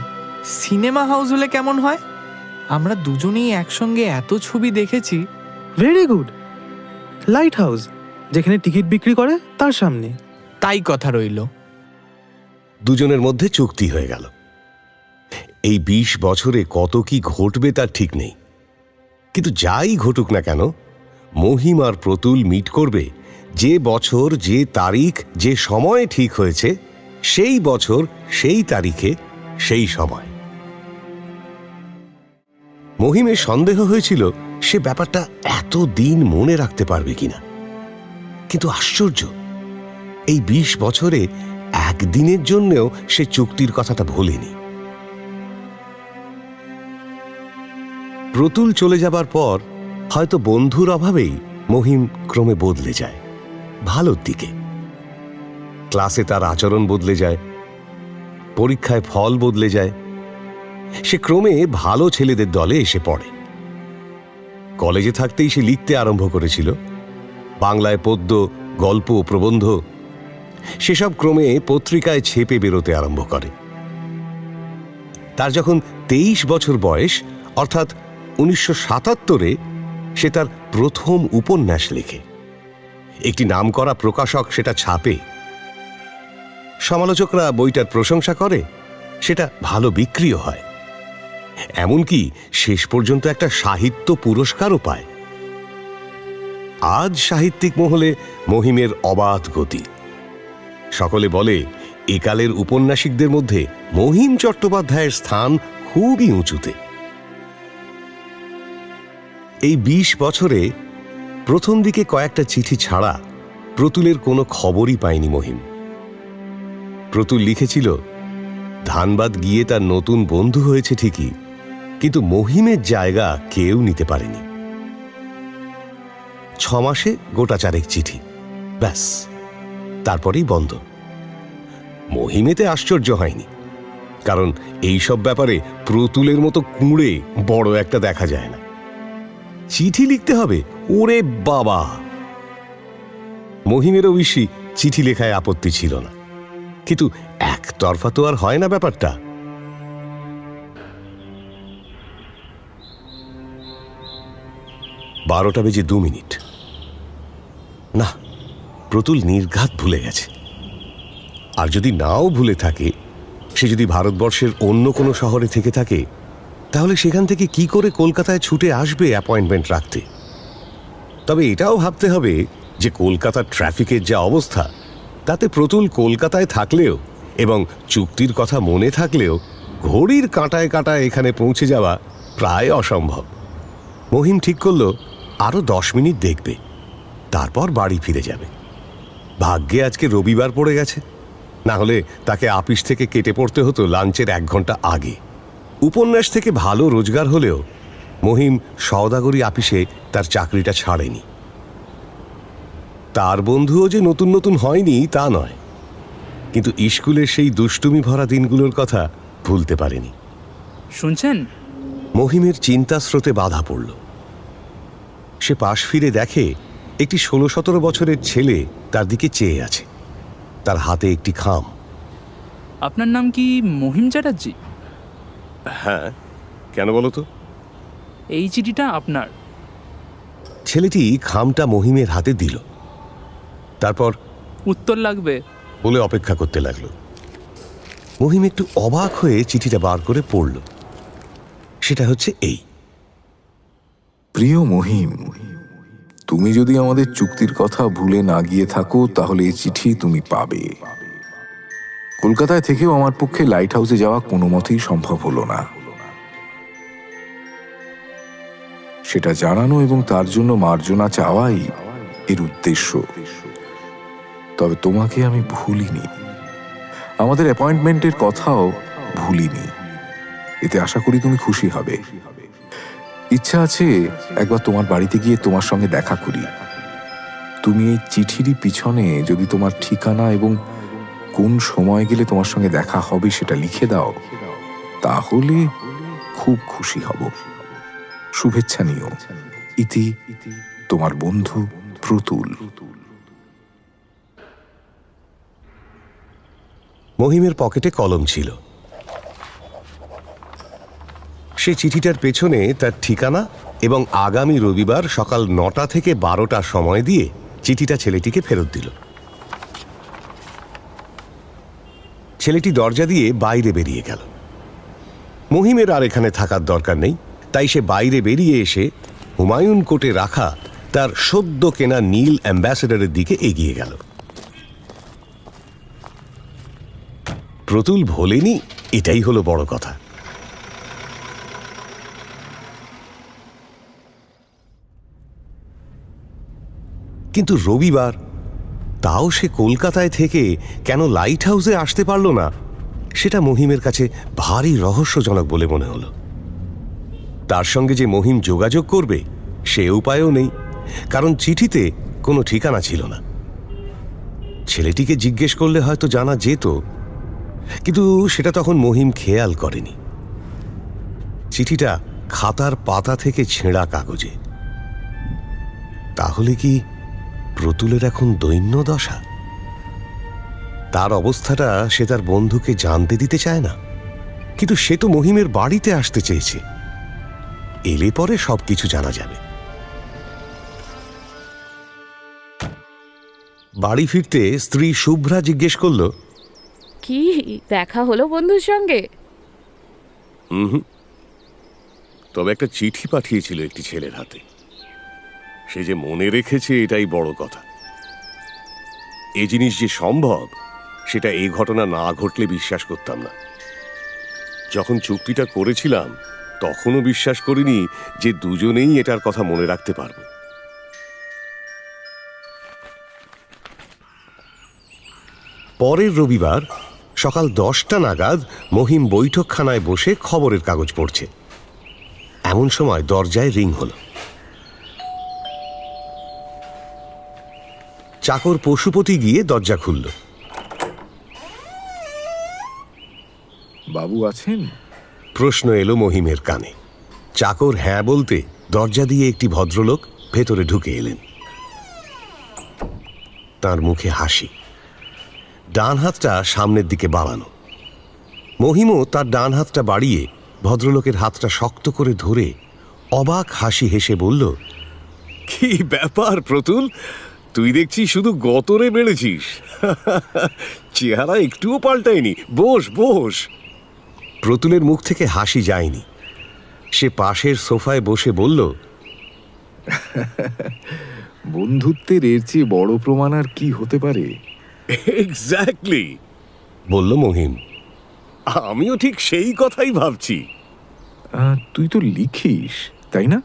সিনেমা হাউস হলে কেমন হয়? আমরা দুজনেই একসঙ্গে এত ছবি দেখেছি। Very good. লাইট হাউস, যেখানে টিকিট বিক্রি করে তার সামনে। তাই কথা রইল। দুজনের মধ্যে চুক্তি হয়ে গেল। এই 20 বছরে কত কি ঘটবে তার ঠিক নেই, কিন্তু যাই ঘটুক না কেন মহিম আর প্রতুল মিট করবে যে বছর, যে তারিখ, যে সময় ঠিক হয়েছে, সেই বছর, সেই তারিখে, সেই সময়। মহিমের সন্দেহ হয়েছিল সে ব্যাপারটা এত দিন মনে রাখতে পারবে কিনা, কিন্তু আশ্চর্য, এই 20 বছরে একদিনের জন্যেও সে চুক্তির কথাটা ভোলেনি। প্রতুল চলে যাবার পর হয়তো বন্ধুর অভাবেই মহিম ক্রমে বদলে যায় ভালোর দিকে। ক্লাসে তার আচরণ বদলে যায়, পরীক্ষায় ফল বদলে যায়, সে ক্রমে ভালো ছেলেদের দলে এসে পড়ে। কলেজে থাকতেই সে লিখতে আরম্ভ করেছিল, বাংলায় পদ্য, গল্প, প্রবন্ধ, সেসব ক্রমে পত্রিকায় ছেপে বেরোতে আরম্ভ করে। তার যখন 23 বছর বয়স, অর্থাৎ 1977-এ সে তার প্রথম উপন্যাস লেখে। একটি নামকরা প্রকাশক সেটা ছাপে। সমালোচকরা বইটার প্রশংসা করে, সেটা ভালো বিক্রিও হয়, এমনকি শেষ পর্যন্ত একটা সাহিত্য পুরস্কারও পায়। আজ সাহিত্যিক মহলে মহিমের অবাধ গতি। সকলে বলে একালের উপন্যাসিকদের মধ্যে মহিম চট্টোপাধ্যায়ের স্থান খুবই উঁচুতে। এই 20 বছরে প্রথম দিকে কয়েকটা চিঠি ছাড়া প্রতুলের কোনো খবরই পায়নি মহিম। প্রতুল লিখেছিল, ধানবাদ গিয়ে তার নতুন বন্ধু হয়েছে ঠিকই, কিন্তু মহিমের জায়গা কেউ নিতে পারেনি। 6 মাসে গোটা 4 চিঠি, ব্যাস, তারপরেই বন্ধ। মহিমেতে আশ্চর্য হয়নি, কারণ এইসব ব্যাপারে প্রতুলের মতো কুঁড়ে বড় একটা দেখা যায় না। চিঠি লিখতে হবে, ওরে বাবা! মহিমেরও বেশি চিঠি লেখায় আপত্তি ছিল না, কিন্তু একতরফা তো আর হয় না ব্যাপারটা। 12:02। না, প্রতুল নির্ঘাত ভুলে গেছে। আর যদি নাও ভুলে থাকে, সে যদি ভারতবর্ষের অন্য কোনো শহরে থেকে থাকে, তাহলে সেখান থেকে কি করে কলকাতায় ছুটে আসবে অ্যাপয়েন্টমেন্ট রাখতে? তবে এটাও ভাবতে হবে যে কলকাতার ট্রাফিকের যা অবস্থা, তাতে প্রতুল কলকাতায় থাকলেও এবং চুক্তির কথা মনে থাকলেও ঘড়ির কাঁটায় কাঁটায় এখানে পৌঁছে যাওয়া প্রায় অসম্ভব। মহিম ঠিক করল আরও 10 মিনিট দেখবে, তারপর বাড়ি ফিরে যাবে। ভাগ্যে আজকে রবিবার পড়ে গেছে, না হলে তাকে আপিস থেকে কেটে পড়তে হতো লাঞ্চের 1 ঘন্টা আগে। উপন্যাস থেকে ভালো রোজগার হলেও মহিম সওদাগরি আপিসে তার চাকরিটা ছাড়েনি। তার বন্ধুও যে নতুন নতুন হয়নি তা নয়, কিন্তু স্কুলের সেই দুষ্টুমি ভরা দিনগুলোর কথা ভুলতে পারেনি। শুনছেন? মহিমের চিন্তা স্রোতে বাধা পড়ল। সে পাশ ফিরে দেখে একটি 16-17 বছরের ছেলে তার দিকে চেয়ে আছে, তার হাতে একটি খাম। আপনার নাম কি মহিম চ্যাটার্জি? হ্যাঁ, কেন বলো তো? এই চিঠিটা আপনার। ছেলেটি খামটা মহিমের হাতে দিল, তারপর উত্তর লাগবে বলে অপেক্ষা করতে লাগলো। মহিম একটু অবাক হয়ে চিঠিটা বার করে পড়ল। সেটা হচ্ছে এই: প্রিয় মহিম, তুমি যদি আমাদের চুক্তির কথা ভুলে না গিয়ে থাকো, তাহলে এই চিঠি তুমি পাবে। কলকাতায় থেকেও আমার পক্ষে লাইট হাউসে যাওয়া কোনো মতেই সম্ভব হলো না। সেটা জানানো এবং তার জন্য মার্জনা চাওয়াই এর উদ্দেশ্য। তবে তোমাকে আমি ভুলিনি, আমাদের অ্যাপয়েন্টমেন্টের কথাও ভুলিনি। এতে আশা করি তুমি খুশি হবে। ইচ্ছা আছে একবার তোমার বাড়িতে গিয়ে তোমার সঙ্গে দেখা করি। তুমি এই চিঠিরই পিছনে যদি তোমার ঠিকানা এবং কোন সময় গেলে তোমার সঙ্গে দেখা হবে সেটা লিখে দাও, তাহলে খুব খুশি হব। শুভেচ্ছা নিও। ইতি তোমার বন্ধু প্রতুল। মহিমের পকেটে কলম ছিল। সে চিঠিটার পেছনে তার ঠিকানা এবং আগামী রবিবার সকাল 9টা থেকে 12টার সময় দিয়ে চিঠিটা ছেলেটিকে ফেরত দিল। ছেলেটি দরজা দিয়ে বাইরে বেরিয়ে গেল। মহিমের আর এখানে থাকার দরকার নেই, তাই সে বাইরে বেরিয়ে এসে হুমায়ুন কোর্টে রাখা তার সদ্য কেনা নীল অ্যাম্বাসেডরের দিকে এগিয়ে গেল। প্রতুল ভোলেনি, এটাই হলো বড় কথা। কিন্তু রবিবার, তাও সে কলকাতায় থেকে কেন লাইট হাউসে আসতে পারল না, সেটা মহিমের কাছে ভারী রহস্যজনক বলে মনে হলো। তার সঙ্গে যে মহিম যোগাযোগ করবে সে উপায়ও নেই, কারণ চিঠিতে কোনো ঠিকানা ছিল না। ছেলেটিকে জিজ্ঞেস করলে হয়তো জানা যেত, কিন্তু সেটা তখন মহিম খেয়াল করেনি। চিঠিটা খাতার পাতা থেকে ছেঁড়া কাগজে। তাহলে কি প্রতুলের এখন দৈন্য দশা? তার অবস্থাটা সে তার বন্ধুকে জানতে দিতে চায় না, কিন্তু সে তো মহিমের বাড়িতে আসতে চেয়েছে। এলে পরে সবকিছু জানা যাবে। বাড়ি ফিরতে স্ত্রী শুভ্রা জিজ্ঞেস করল, কি দেখা হলো বন্ধুর সঙ্গে? তবে একটা চিঠি পাঠিয়েছিল একটি ছেলের হাতে। সে যে মনে রেখেছে এটাই বড় কথা। এ জিনিস যে সম্ভব সেটা এই ঘটনা না ঘটলে বিশ্বাস করতাম না। যখন চুক্তিটা করেছিলাম তখনও বিশ্বাস করিনি যে দুজনেই এটার কথা মনে রাখতে পারব। পরের রবিবার সকাল 10টা নাগাদ মহিম বৈঠকখানায় বসে খবরের কাগজ পড়ছে। এমন সময় দরজায় রিং হলো। চাকর পশুপতি গিয়ে দরজা খুলল। বাবু আছেন? প্রশ্ন এলো মহিমের কানে। চাকর হ্যাঁ বলতে দরজা দিয়ে একটি ভদ্রলোক ভেতরে ঢুকে এলেন। তার মুখে হাসি, ডান হাতটা সামনের দিকে বাড়ানো। মহিমও তার ডান হাতটা বাড়িয়ে ভদ্রলোকের হাতটা শক্ত করে ধরে অবাক হাসি হেসে বলল, কি ব্যাপার প্রতুল, তুই দেখছি শুধু গতরে বেড়েছিস। চেহারা একটুও পাল্টায়নি। বস বস। প্রতুলের মুখ থেকে হাসি যায়নি। সে পাশের সোফায় বসে বলল, বন্ধুত্বের এর চেয়ে বড় প্রমাণ আর কি হতে পারে? এক্স্যাক্টলি, বলল মহিম। আমিও ঠিক সেই কথাই ভাবছি। তুই তো লিখিস, তাই না?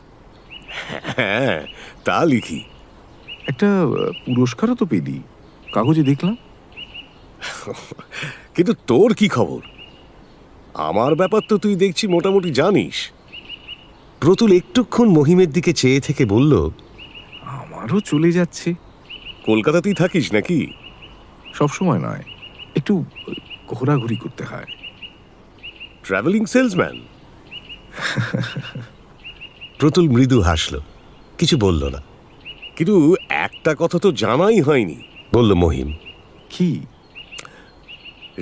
হ্যাঁ, তা লিখি। একটা পুরস্কারও তো পেলি, কাগজে দেখলাম। কিন্তু তোর কি খবর? আমার ব্যাপার তো তুই দেখছি মোটামুটি জানিস। প্রতুল একটুক্ষণ মহিমের দিকে চেয়ে থেকে বলল, আমারও চলে যাচ্ছে। কলকাতাতেই থাকিস নাকি? সবসময় নয়, একটু ঘোরাঘুরি করতে হয়। Travelling salesman? প্রতুল মৃদু হাসল, কিছু বলল না। কিন্তু একটা কথা তো জানাই হয়নি, বলল মহিম। কি?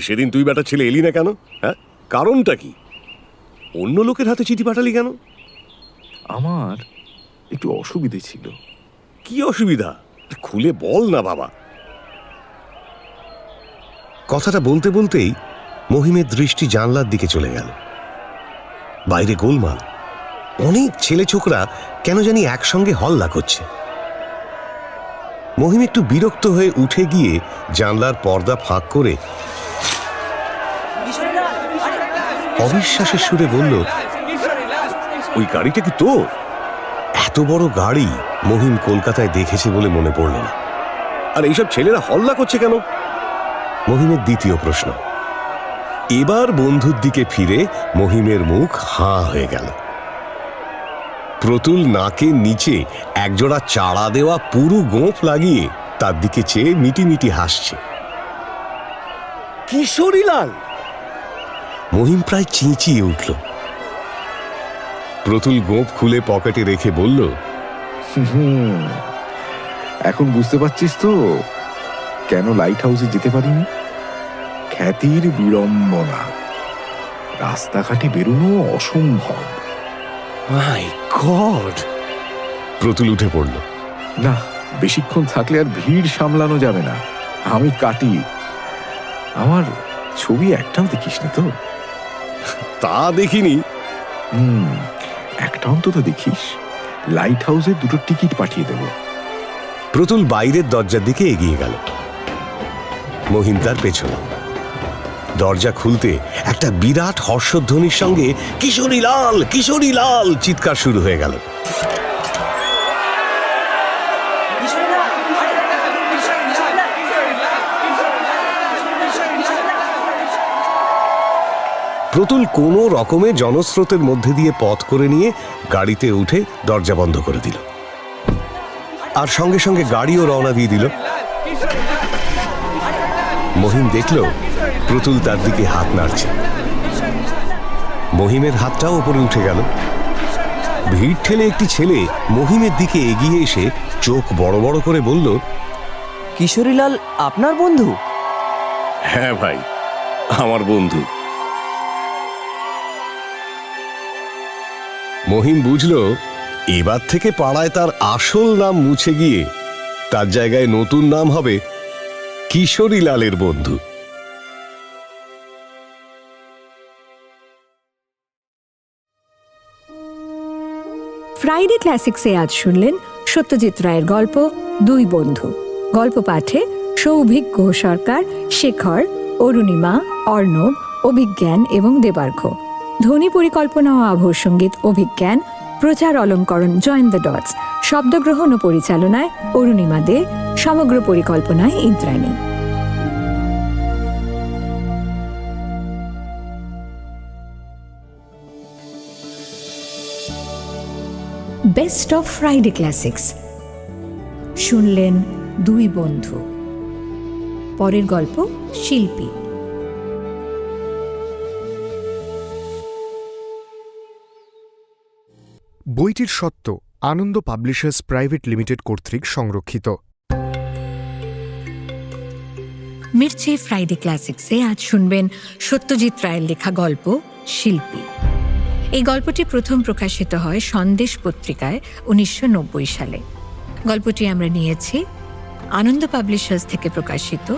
সেদিন তুই বেটা ছেলে এলি না কেন? হ্যাঁ, কারণটা কি? অন্য লোকের হাতে চিঠি পাঠালি কেন? আমার একটু অসুবিধে ছিল। কি অসুবিধা? খুলে বল না বাবা। কথাটা বলতে বলতেই মহিমের দৃষ্টি জানলার দিকে চলে গেল। বাইরে গোলমাল, অনেক ছেলে ছোকরা কেন জানি একসঙ্গে হল্লা করছে। মহিম একটু বিরক্ত হয়ে উঠে গিয়ে জানলার পর্দা ফাঁক করে অবিশ্বাসের সুরে বলল, ওই গাড়িটা কি তোর? এত বড় গাড়ি মহিম কলকাতায় দেখেছে বলে মনে পড়ল না। আর এইসব ছেলেরা হল্লা করছে কেন? মহিমের দ্বিতীয় প্রশ্ন। এবার বন্ধুর দিকে ফিরে মহিমের মুখ হাঁ হয়ে গেল। প্রতুল নাকের নিচে একজোড়া চাড়া দেওয়া পুরু গোঁফ লাগিয়ে তার দিকে চেয়ে মিটিমিটি হাসছে। কিশোরীলাল! মহিম প্রায় চেঁচিয়ে উঠল। প্রতুল গোঁফ খুলে পকেটে রেখে বলল, এখন বুঝতে পারছিস তো কেন লাইট হাউসে যেতে পারিনি? খ্যাতির বিড়ম্বনা, রাস্তাঘাটে বেরোনো অসম্ভব। মাই গড! প্রতুল উঠে পড়ল। না, বেশিক্ষণ থাকলে আর ভিড় সামলানো যাবে না। আমি কাটি। আমার ছবি একটাও দেখিসনি তো? তা দেখিনি। একটা অন্তত দেখিস। লাইট হাউসের 2টো টিকিট পাঠিয়ে দেব। প্রতুল বাইরের দরজার দিকে এগিয়ে গেল, মহিম তার পেছনে। দরজা খুলতে একটা বিরাট হর্ষধ্বনির সঙ্গে কিশোরীলাল, কিশোরীলাল চিৎকার শুরু হয়ে গেল। প্রতুল কোনো রকমে জনস্রোতের মধ্যে দিয়ে পথ করে নিয়ে গাড়িতে উঠে দরজা বন্ধ করে দিল, আর সঙ্গে সঙ্গে গাড়িও রওনা দিয়ে দিল। মহিম দেখল প্রতুল তার দিকে হাত নাড়ছে। মহিমের হাতটাও উপরে উঠে গেল। ভিড় ঠেলে একটি ছেলে মহিমের দিকে এগিয়ে এসে চোখ বড় বড় করে বলল, কিশোরীলাল আপনার বন্ধু? হ্যাঁ ভাই, আমার বন্ধু। মহিম বুঝল এবার থেকে পাড়ায় তার আসল নাম মুছে গিয়ে তার জায়গায় নতুন নাম হবে কিশোরীলালের বন্ধু। ফ্রাইডে ক্লাসিক্সে আজ শুনলেন সত্যজিৎ রায়ের গল্প 2 বন্ধু। গল্প পাঠে সৌভিক ঘোষ সরকার, শেখর, অরুণিমা, অর্ণব, অভিজ্ঞান এবং দেবার্ঘ। ধ্বনি পরিকল্পনা ও আবহ সঙ্গীত অভিজ্ঞান, প্রচার অলঙ্করণ জয়েন দ্য ডটস, শব্দগ্রহণ ও পরিচালনায় অরুণিমা দে, সমগ্র পরিকল্পনায় Indrani. Best of Friday classics শুনলেন 2 বন্ধু। পরের গল্প শিল্পী। বইটির সত্ত্ব আনন্দ পাবলিশার্স প্রাইভেট লিমিটেড কর্তৃক সংরক্ষিত। মির্চে ফ্রাইডে ক্লাসিক্সে আজ শুনবেন সত্যজিৎ রায়ের লেখা গল্প শিল্পী। এই গল্পটি প্রথম প্রকাশিত হয় সন্দেশ পত্রিকায় 1990 সালে। গল্পটি আমরা নিয়েছি আনন্দ পাবলিশার্স থেকে প্রকাশিত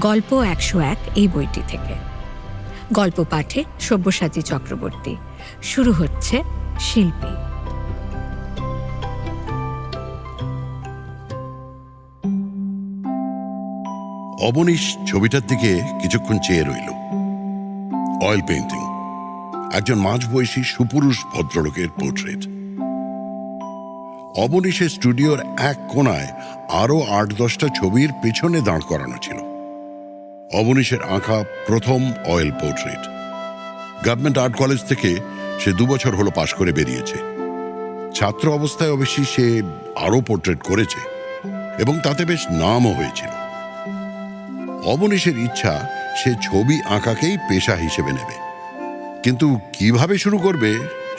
গল্প 101 এই বইটি থেকে। গল্প পাঠে সব্যসাচী চক্রবর্তী। শুরু হচ্ছে শিল্পী। অবনীশ ছবিটার দিকে কিছুক্ষণ চেয়ে রইল। অয়েল পেইন্টিং, একজন মাঝবয়সী সুপুরুষ ভদ্রলোকের পোর্ট্রেট। অবনীশের স্টুডিওর এক কোণায় আরো 8-10টা ছবির পেছনে দাঁড় করানো ছিল। অবনীশের আঁকা প্রথম oil portrait. Government art college থেকে সে 2 বছর হলো পাশ করে বেরিয়েছে। ছাত্র অবস্থায় অবশ্যই সে আরো পোর্ট্রেট করেছে এবং তাতে বেশ নামও হয়েছিল। অবনীশের ইচ্ছা সে ছবি আঁকাকেই পেশা হিসেবে নেবে, কিন্তু কিভাবে শুরু করবে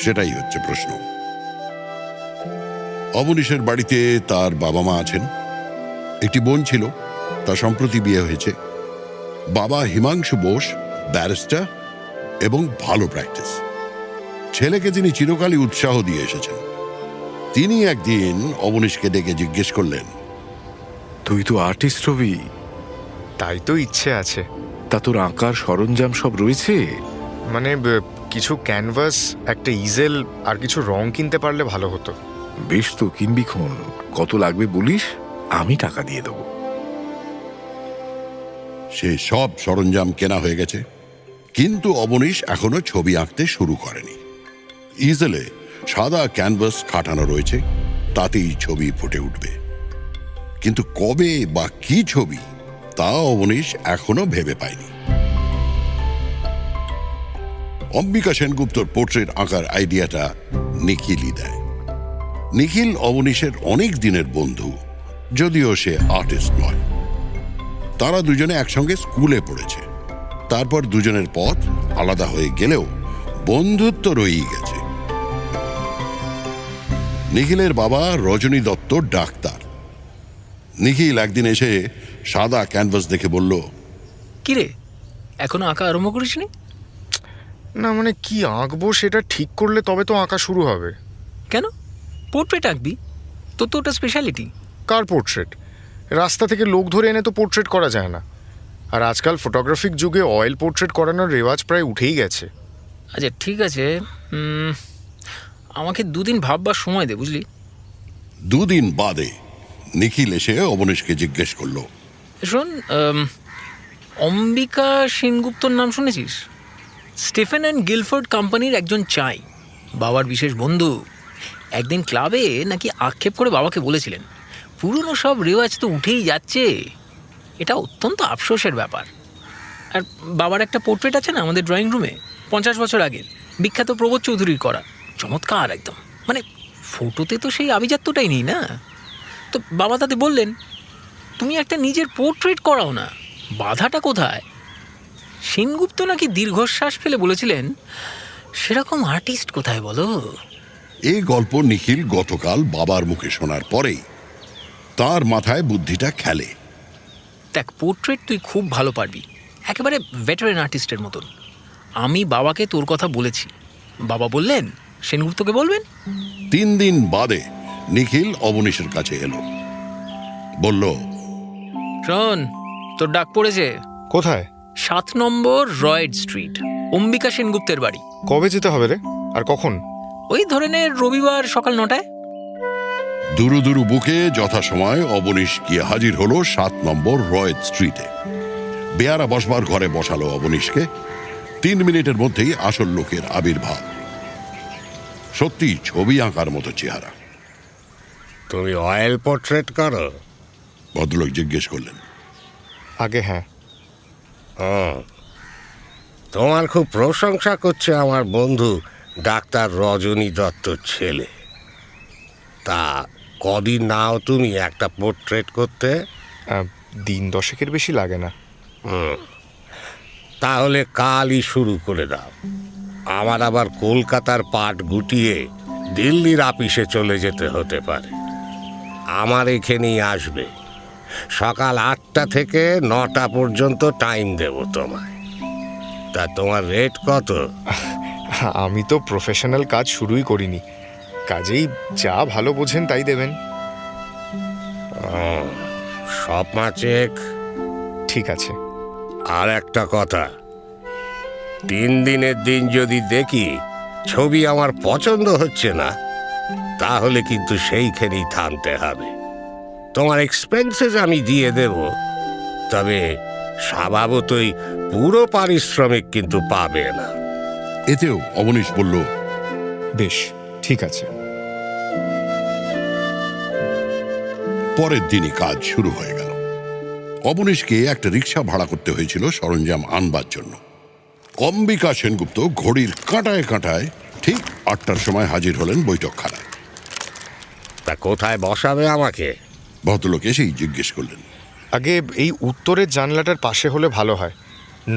সেটাই হচ্ছে প্রশ্ন। অবনীশের বাড়িতে তার বাবা মা আছেন, একটি বোন ছিল, তার সম্প্রতি বিয়ে হয়েছে। বাবা হিমাংশু বোস ব্যারিস্টার এবং ভালো প্র্যাকটিস। ছেলেকে তিনি চিরকালই উৎসাহ দিয়ে এসেছেন। তিনি একদিন অবনীশকে ডেকে জিজ্ঞেস করলেন, তুই তো আর্টিস্ট রবি, তাই তো ইচ্ছে আছে। তা তোর আঁকার সরঞ্জাম সব রয়েছে? মানে কিছু ক্যানভাস, একটা ইজেল আর কিছু রং কিনতে পারলে ভালো হতো। বেশ তো, কিনবি খন। কত লাগবে বলিস, আমি টাকা দিয়ে দেবো। সে সব সরঞ্জাম কেনা হয়ে গেছে, কিন্তু অবনীশ এখনো ছবি আঁকতে শুরু করেনি। ইজেলে সাদা ক্যানভাস খাটানো রয়েছে, তাতেই ছবি ফুটে উঠবে, কিন্তু কবে বা কি ছবি তা অবনীশ এখনো ভেবে পায়নি। অম্বিকা সেনগুপ্তর পোর্ট্রেট আঁকার আইডিয়াটা নিখিলই দেয়। নিখিল অবনীশের অনেক দিনের বন্ধু, যদিও সে আর্টিস্ট নয়। তারা দুজনে একসঙ্গে স্কুলে পড়েছে, তারপর দুজনের পথ আলাদা হয়ে গেলেও বন্ধুত্ব রয়েই গেছে। নিখিলের বাবা রজনী দত্ত ডাক্তার। নিখিল একদিন এসে সাদা ক্যানভাস দেখে বলল, কিরে, এখনো আঁকা আরম্ভ করিসনি? না মানে কি আঁকবো সেটা ঠিক করলে তবে তো আঁকা শুরু হবে। কেন? পোর্ট্রেট আঁকবি? তোর তো ওটা স্পেশালিটি। কার পোর্ট্রেট? রাস্তা থেকে লোক ধরে এনে তো পোর্ট্রেট করা যায় না। আর আজকাল ফটোগ্রাফিক যুগে অয়েল পোর্ট্রেট করানোর রেওয়াজ প্রায় উঠেই গেছে। আচ্ছা ঠিক আছে, আমাকে 2 দিন ভাববার সময় দে, বুঝলি? 2 দিন বাদে নিখিল এসে অবনীশকে জিজ্ঞেস করলো, শোন, অম্বিকা সেনগুপ্তর নাম শুনেছিস? স্টিফেন অ্যান্ড গিলফোর্ড কোম্পানির একজন চাই, বাবার বিশেষ বন্ধু। একদিন ক্লাবে নাকি আক্ষেপ করে বাবাকে বলেছিলেন, পুরনো সব রেওয়াজ তো উঠেই যাচ্ছে। এটা অত্যন্ত আফসোসের ব্যাপার। আর বাবার একটা পোর্ট্রেট আছে না আমাদের ড্রয়িং রুমে, 50 বছর আগের, বিখ্যাত প্রবোধ চৌধুরীর করা, চমৎকার একদম। মানে ফটোতে তো সেই আভিজাত্যটাই নেই না। তো বাবা তাতে বললেন, তুমি একটা নিজের পোর্ট্রেট করাও না, বাধাটা কোথায়? সেনগুপ্ত নাকি দীর্ঘশ্বাস ফেলে বলেছিলেন, সেরকম আর্টিস্ট কোথায় বলো? এই গল্প নিখিল গতকাল বাবার মুখে শোনার পরেই তার মাথায় বুদ্ধিটা খেলে। দেখ, পোর্ট্রেট তুই খুব ভালো পারবি, একেবারে ভেটারেন আর্টিস্টের মতন। আমি বাবাকে তোর কথা বলেছি, বাবা বললেন সেনগুপ্তকে বলবেন। 3 দিন বাদে নিখিল অবনীশের কাছে এলো, বলল, শোন, তোর ডাক পড়েছে। কোথায়? 7 নম্বর রয়েড স্ট্রিট, অম্বিকা সেনগুপ্তের বাড়ি। কবে যেতে হবে রে, আর কখন? ওই ধরে নে রবিবার সকাল 9টায়। দুরু দুরু বুকে যথাসময় অবনীশ গিয়ে হাজির হলো 7 নম্বর রয়েড স্ট্রিটে। বেয়ারা বসবার ঘরে বসালো অবনীশকে। 3 মিনিটের মধ্যেই আসল লোকের আবির্ভাব। সত্যি ছবি আঁকার মতো চেহারা। তুমি অয়েল পোর্ট্রেট করো? ভদ্রলোক জিজ্ঞেস করলেন। আগে হ্যাঁ। তোমার খুব প্রশংসা করছে আমার বন্ধু ডাক্তার রজনী দত্তর ছেলে। তা কদিন নাও তুমি একটা পোর্ট্রেট করতে? দিন 10 বেশি লাগে না। তাহলে কালই শুরু করে দাও। আমার আবার কলকাতার পাট গুটিয়ে দিল্লির আপিসে চলে যেতে হতে পারে। আমার এখানেই আসবে। সকাল 8টা থেকে 9টা পর্যন্ত টাইম দেব তোমায়। তা তোমার রেট কত? আমি তো প্রফেশনাল কাজ শুরুই করিনি, কাজেই যা ভালো বোঝেন তাই দেবেন। সব মাচেক। ঠিক আছে। আর একটা কথা, 3 দিনের দিন যদি দেখি ছবি আমার পছন্দ হচ্ছে না, তাহলে কিন্তু সেইখানেই থামতে হবে। তোমার এক্সপেন্সেস আমি দিয়ে দেব, তবে স্বভাবতই পুরো পারিশ্রমিক কিন্তু পাবে না। এতেও অবনীশ বলল, বেশ, ঠিক আছে। পরের দিনই কাজ শুরু হয়ে গেল। অবনীশকে একটা রিক্সা ভাড়া করতে হয়েছিল সরঞ্জাম আনবার জন্য। অম্বিকা সেনগুপ্ত ঘড়ির কাঁটায় কাঁটায় ঠিক 8টার সময় হাজির হলেন বৈঠকখানায়। তা কোথায় বসাবে আমাকে? ভদ্রলোক এসেই জিজ্ঞেস করলেন। আগে এই উত্তরের জানলাটার পাশে হলে ভালো হয়।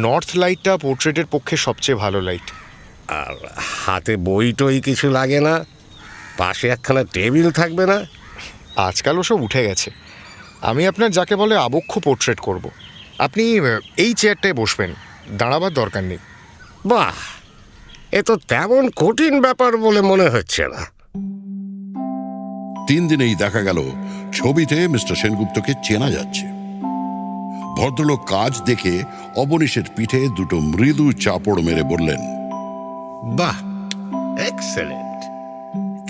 নর্থ লাইটটা পোর্ট্রেটের পক্ষে সবচেয়ে ভালো লাইট। আর হাতে বই টই কিছু লাগে না? পাশে একখানা টেবিল থাকবে না? আজকাল ওসব উঠে গেছে। আমি আপনার যাকে বলে আবক্ষ পোর্ট্রেট করব। আপনি এই চেয়ারটায় বসবেন, দাঁড়াবার দরকার নেই। বাহ, এ তো তেমন কঠিন ব্যাপার বলে মনে হচ্ছে না। 3 দিনেই দেখা গেল ছবিতে মিস্টার সেনগুপ্তকে চেনা যাচ্ছে। ভদ্রলোক কাজ দেখে অবনীশের পিঠে 2টো মৃদু চাপড় মেরে বললেন, বাহ, এক্সেলেন্ট,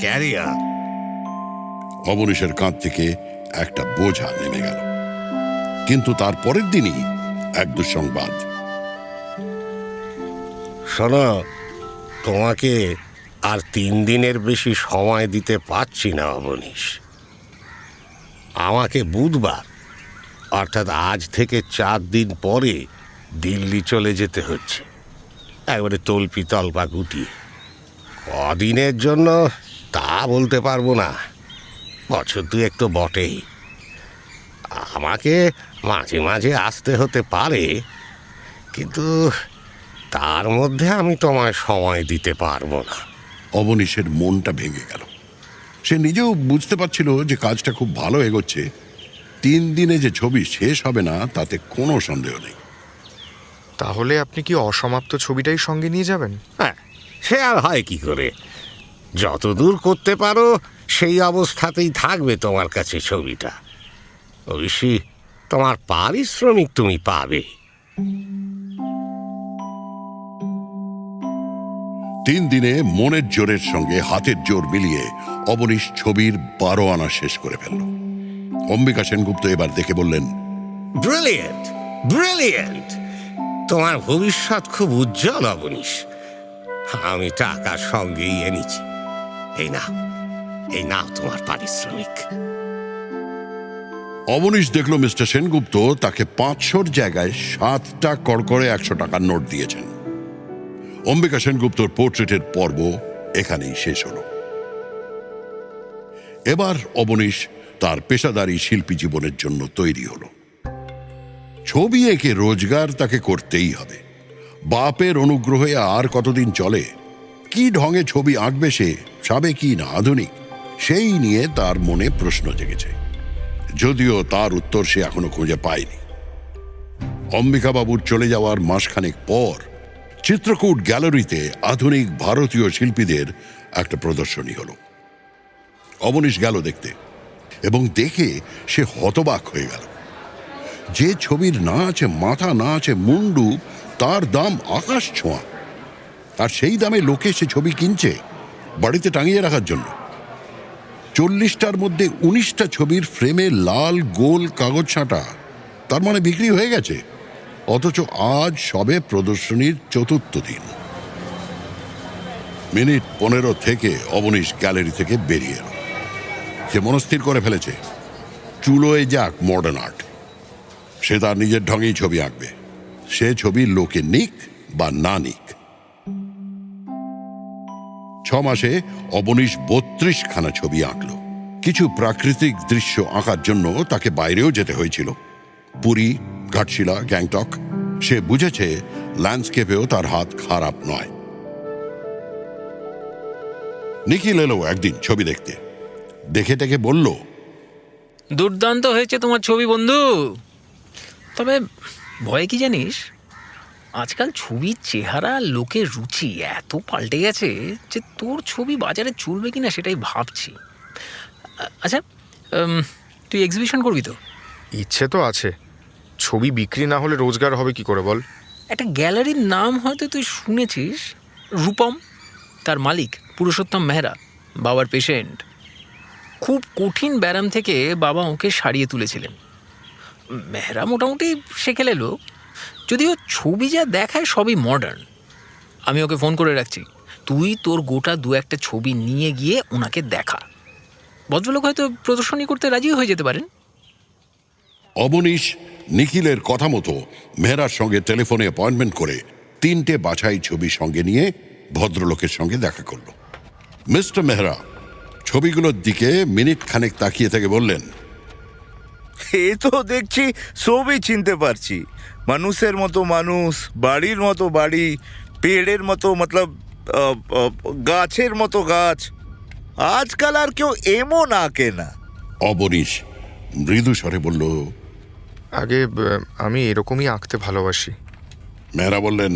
ক্যারি অন। অবনীশের কাঁধ থেকে একটা বোঝা নেমে গেল। কিন্তু তার পরের দিনই এক দুঃসংবাদ। শোনো, তোমাকে আর 3 দিনের বেশি সময় দিতে পারছি না অবনীশ। আমাকে বুধবার, অর্থাৎ আজ থেকে 4 দিন পরে দিল্লি চলে যেতে হচ্ছে, একবারে তল্পি তল্পা গুটিয়ে। কদিনের জন্য তা বলতে পারবো না, বছর 2 তো বটেই। আমাকে মাঝে মাঝে আসতে হতে পারে, কিন্তু তার মধ্যে আমি তোমায় সময় দিতে পারবো না। অবনীশের মনটা ভেঙে গেল। সে নিজেও বুঝতে পারছিল যে কাজটা খুব ভালো এগোচ্ছে। 3 দিনে যে ছবি শেষ হবে না তাতে কোনো সন্দেহ নেই। তাহলে আপনি কি অসমাপ্ত ছবিটাই সঙ্গে নিয়ে যাবেন? হ্যাঁ, সে আর হয় কি করে। যতদূর করতে পারো সেই অবস্থাতেই থাকবে তোমার কাছে ছবিটা। অবশ্যই তোমার পারিশ্রমিক তুমি পাবে। 3 দিনে মনের জোরের সঙ্গে হাতের জোর মিলিয়ে অবনীশ ছবির 12 আনা শেষ করে ফেলল। অম্বিকা সেনগুপ্ত এবার দেখে বললেন, ব্রিলিয়েন্ট, ব্রিলিয়েন্ট! তোমার ভবিষ্যৎ খুব উজ্জ্বল অবনীশ। আমি টাকার সঙ্গেই এনেছি। এই নাও তোমার পারিশ্রমিক। অবনীশ দেখল মিস্টার সেনগুপ্ত তাকে 500 জায়গায় 7টা কড়কড়ে 100 টাকার নোট দিয়েছেন। অম্বিকা সেনগুপ্তর পোর্ট্রেটের পর্ব এখানেই শেষ হল। এবার অবনীশ তার পেশাদারী শিল্পী জীবনের জন্য তৈরি হল। ছবি এঁকে রোজগার তাকে করতেই হবে। বাপের অনুগ্রহে আর কতদিন চলে? কি ঢঙে ছবি আঁকবে সে, সাবেকি না আধুনিক, সেই নিয়ে তার মনে প্রশ্ন জেগেছে, যদিও তার উত্তর সে এখনো খুঁজে পায়নি। অম্বিকাবাবুর চলে যাওয়ার মাসখানেক পর চিত্রকূট গ্যালারিতে আধুনিক ভারতীয় শিল্পীদের একটা প্রদর্শনী হলো। অবনীশ গেল দেখতে, এবং দেখে সে হতবাক হয়ে গেল। যে ছবির না আছে মাথা, না আছে মুন্ডু, তার দাম আকাশ ছোঁয়া। আর সেই দামে লোকে সে ছবি কিনছে বাড়িতে টাঙিয়ে রাখার জন্য। 40টার মধ্যে 19টা ছবির ফ্রেমে লাল গোল কাগজ ছাঁটা, তার মানে বিক্রি হয়ে গেছে। অথচ আজ সবে প্রদর্শনীর 4র্থ দিন। মিনিট 15 থেকে অবনীশ গ্যালারি থেকে বেরিয়ে এল। সে মনস্থির করে ফেলেছে, চুলোয় যাক মডার্ন আর্ট। সে তার নিজের ঢঙেই ছবি আঁকবে, সে ছবি লোকে নিক বা না নিক। 6 মাসে অবনীশ 32খানা ছবি আঁকল। কিছু প্রাকৃতিক দৃশ্য আঁকার জন্য তাকে বাইরেও যেতে হয়েছিল, পুরী, ঘাটশিলা, গ্যাংটক। সে বুঝেছে ল্যান্ডস্কেপেও তার হাত খারাপ নয়। নিখিল এলো একদিন ছবি দেখতে, দেখে টেকে বলল, দুর্দান্ত হয়েছে তোমার ছবি বন্ধু। তবে ভয় কি জানিস, আজকাল ছবির চেহারা, লোকের রুচি এত পাল্টে গেছে যে তোর ছবি বাজারে চলবে কিনা সেটাই ভাবছি। আচ্ছা, তুই এক্সিবিশন করবি তো? ইচ্ছে তো আছে, ছবি বিক্রি না হলে রোজগার হবে কি করে বল? একটা গ্যালারির নাম হয়তো তুই শুনেছিস, রূপম। তার মালিক পুরুষোত্তম মেহরা, বাবার পেশেন্ট। খুব কঠিন ব্যারাম থেকে বাবা ওকে সারিয়ে তুলেছিলেন। মেহরা মোটামুটি সেকেলে লোক, যদিও ছবি যা দেখায় সবই মডার্ন। আমি ওকে ফোন করে রাখছি, তুই তোর গোটা 2-1টা ছবি নিয়ে গিয়ে ওনাকে দেখা। ভদ্রলোক হয়তো প্রদর্শনী করতে রাজি হয়ে যেতে পারেন। অবনীশ নিখিলের কথা মতো মেহরার সঙ্গে টেলিফোনে অ্যাপয়েন্টমেন্ট করে 3টে বাছাই ছবি সঙ্গে নিয়ে ভদ্রলোকের সঙ্গে দেখা করল। মিস্টার মেহরা ছবিগুলোর দিকে মিনিট খানেক তাকিয়ে থেকে বললেন, এ তো দেখছি সবই চিনতে পারছি। মানুষের মতো মানুষ, বাড়ির মতো বাড়ি, পেড়ের মতো মতলব গাছের মতো গাছ। আজকাল আর কেউ এমন আঁকে না। অবনীশ মৃদু স্বরে বলল, আগে আমি এরকমই আঁকতে ভালোবাসি। মেহরা বললেন,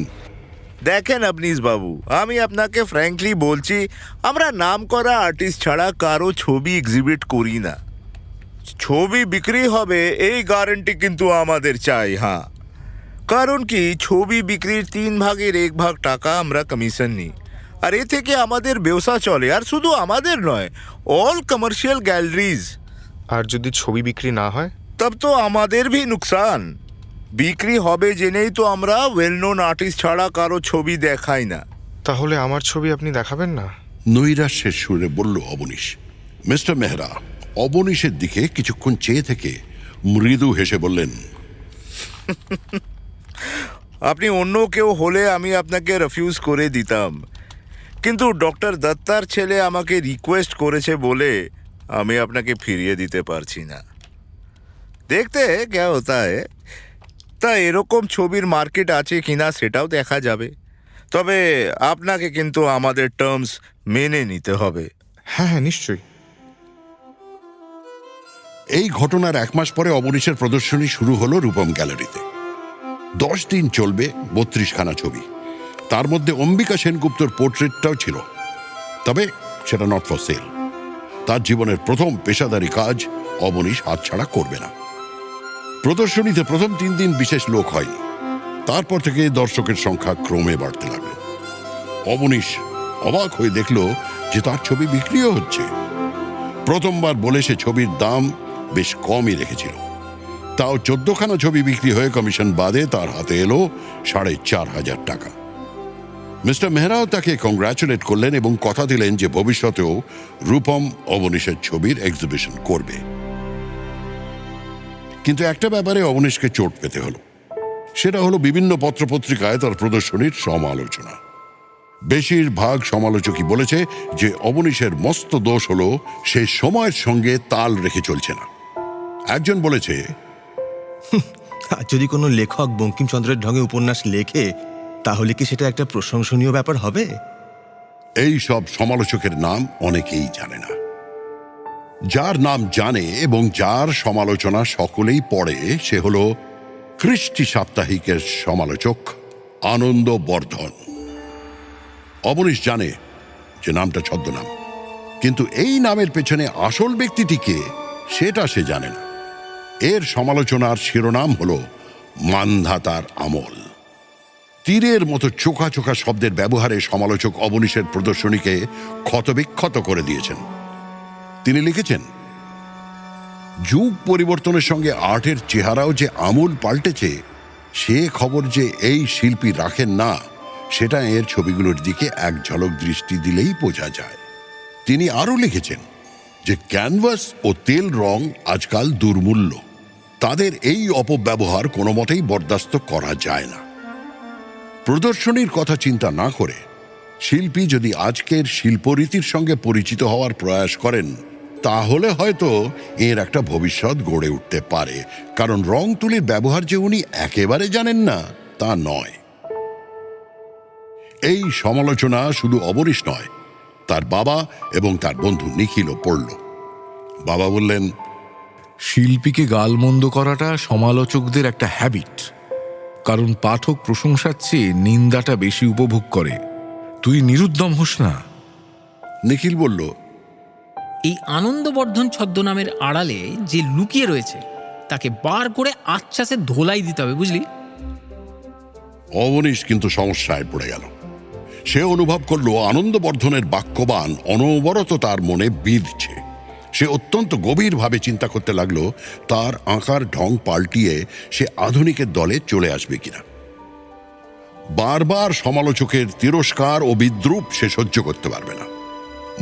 দেখেন আপনিস বাবু, আমি আপনাকে ফ্র্যাঙ্কলি বলছি, আমরা নাম করা আর্টিস্ট ছাড়া কারো ছবি এক্সিবিট করি না। ছবি বিক্রি হবে এই গ্যারান্টি কিন্তু আমাদের চাই। হ্যাঁ, কারণ কি, ছবি বিক্রির 3 ভাগের 1 ভাগ টাকা আমরা কমিশন নিই, আর এ থেকে আমাদের ব্যবসা চলে। আর শুধু আমাদের নয়, অল কমার্শিয়াল গ্যালারিজ। আর যদি ছবি বিক্রি না হয়, তব তো আমাদের ভি নুকসান। বিক্রি হবে জেনেই তো আমরা ওয়েল নোন আর্টিস্ট ছাড়া কারো ছবি দেখাই না। তাহলে আমার ছবি আপনি দেখাবেন না? নৈরাশ্যের সুরে বলল অবনীশ। মিস্টার মেহরা অবনীশের দিকে কিছুক্ষণ চেয়ে থেকে মৃদু হেসে বললেন, আপনি অন্য কেউ হলে আমি আপনাকে রিফিউজ করে দিতাম, কিন্তু ডক্টর দত্তার ছেলে আমাকে রিকোয়েস্ট করেছে বলে আমি আপনাকে ফিরিয়ে দিতে পারছি না। দেখতে কে হতা হ্যায়। তা এরকম ছবির মার্কেট আছে কিনা সেটাও দেখা যাবে। তবে আপনাকে কিন্তু আমাদের টার্মস মেনে নিতে হবে। হ্যাঁ হ্যাঁ, নিশ্চয়ই। এই ঘটনার 1 মাস পরে অবনীশের প্রদর্শনী শুরু হলো রূপম গ্যালারিতে। 10 দিন চলবে 32খানা ছবি, তার মধ্যে অম্বিকা সেনগুপ্তর পোর্ট্রেটটাও ছিল। তবে সেটা নট ফর সেল। তার জীবনের প্রথম পেশাদারি কাজ অবনীশ হাতছাড়া করবে না। প্রদর্শনীতে প্রথম 3 দিন বিশেষ লোক হয়নি, তারপর থেকে দর্শকের সংখ্যা ক্রমে বাড়তে লাগলো। অবনীশ অবাক হয়ে দেখল যে তার ছবি বিক্রিও হচ্ছে। প্রথমবার বলে সে ছবির দাম বেশ কমই রেখেছিল, তাও 14খানা ছবি বিক্রি হয়ে কমিশন বাদে তার হাতে এলো 4,500 টাকা। মিস্টার মেহরাও তাকে কংগ্রাচুলেট করলেন এবং কথা দিলেন যে ভবিষ্যতেও রূপম অবনীশের ছবির এক্সিবিশন করবে। কিন্তু একটা ব্যাপারে অবনীশকে চোট পেতে হলো, সেটা হলো বিভিন্ন পত্রপত্রিকায় তার প্রদর্শনীর সমালোচনা। বেশিরভাগ সমালোচকই বলেছে যে অবনীশের মস্ত দোষ হলো সে সময়ের সঙ্গে তাল রেখে চলছে না। একজন বলেছে, যদি কোনো লেখক বঙ্কিমচন্দ্রের ঢঙে উপন্যাস লেখে তাহলে কি সেটা একটা প্রশংসনীয় ব্যাপার হবে? এই সব সমালোচকের নাম অনেকেই জানে না। যার নাম জানে এবং যার সমালোচনা সকলেই পড়ে সে হলো কৃষ্টি সাপ্তাহিকের সমালোচক আনন্দ বর্ধন। অবনীশ জানে যে নামটা ছদ্মনাম, কিন্তু এই নামের পেছনে আসল ব্যক্তিটিকে সেটা সে জানে না। এর সমালোচনার শিরোনাম হলো মান্ধাতার আমল। তীরের মতো চোখা চোখা শব্দের ব্যবহারে সমালোচক অবনীশের প্রদর্শনীকে ক্ষতবিক্ষত করে দিয়েছেন। তিনি লিখেছেন, যুগ পরিবর্তনের সঙ্গে আর্টের চেহারাও যে আমূল পাল্টেছে সে খবর যে এই শিল্পী রাখেন না, সেটা এর ছবিগুলোর দিকে এক ঝলক দৃষ্টি দিলেই বোঝা যায়। তিনি আরও লিখেছেন যে ক্যানভাস ও তেল রং আজকাল দুর্মূল্য, তাদের এই অপব্যবহার কোনো মতেই বরদাস্ত করা যায় না। প্রদর্শনীর কথা চিন্তা না করে শিল্পী যদি আজকের শিল্পরীতির সঙ্গে পরিচিত হওয়ার প্রয়াস করেন তাহলে হয়তো এর একটা ভবিষ্যৎ গড়ে উঠতে পারে, কারণ রং তুলির ব্যবহার যে উনি একেবারে জানেন না তা নয়। এই সমালোচনা শুধু অবনীশ নয়, তার বাবা এবং তার বন্ধু নিখিলও পড়ল। বাবা বললেন, শিল্পীকে গালমন্দ করাটা সমালোচকদের একটা হ্যাবিট, কারণ পাঠক প্রশংসার চেয়ে নিন্দাটা বেশি উপভোগ করে। তুই নিরুদ্যম হোস না। নিখিল বলল, এই আনন্দবর্ধন ছদ্মনামের আড়ালে যে লুকিয়ে রয়েছে তাকে বার করে আচ্ছাসে ধোলাই দিতে হবে, বুঝলি? অবনীশ কিন্তু সমস্যায় পড়ে গেল। সে অনুভব করল আনন্দবর্ধনের বাক্যবান অনবরত তার মনে বিঁধছে। সে অত্যন্ত গভীরভাবে চিন্তা করতে লাগলো তার আঁকার ঢং পাল্টিয়ে সে আধুনিকের দলে চলে আসবে কিনা। বারবার সমালোচকের তিরস্কার ও বিদ্রূপ সে সহ্য করতে পারবে না।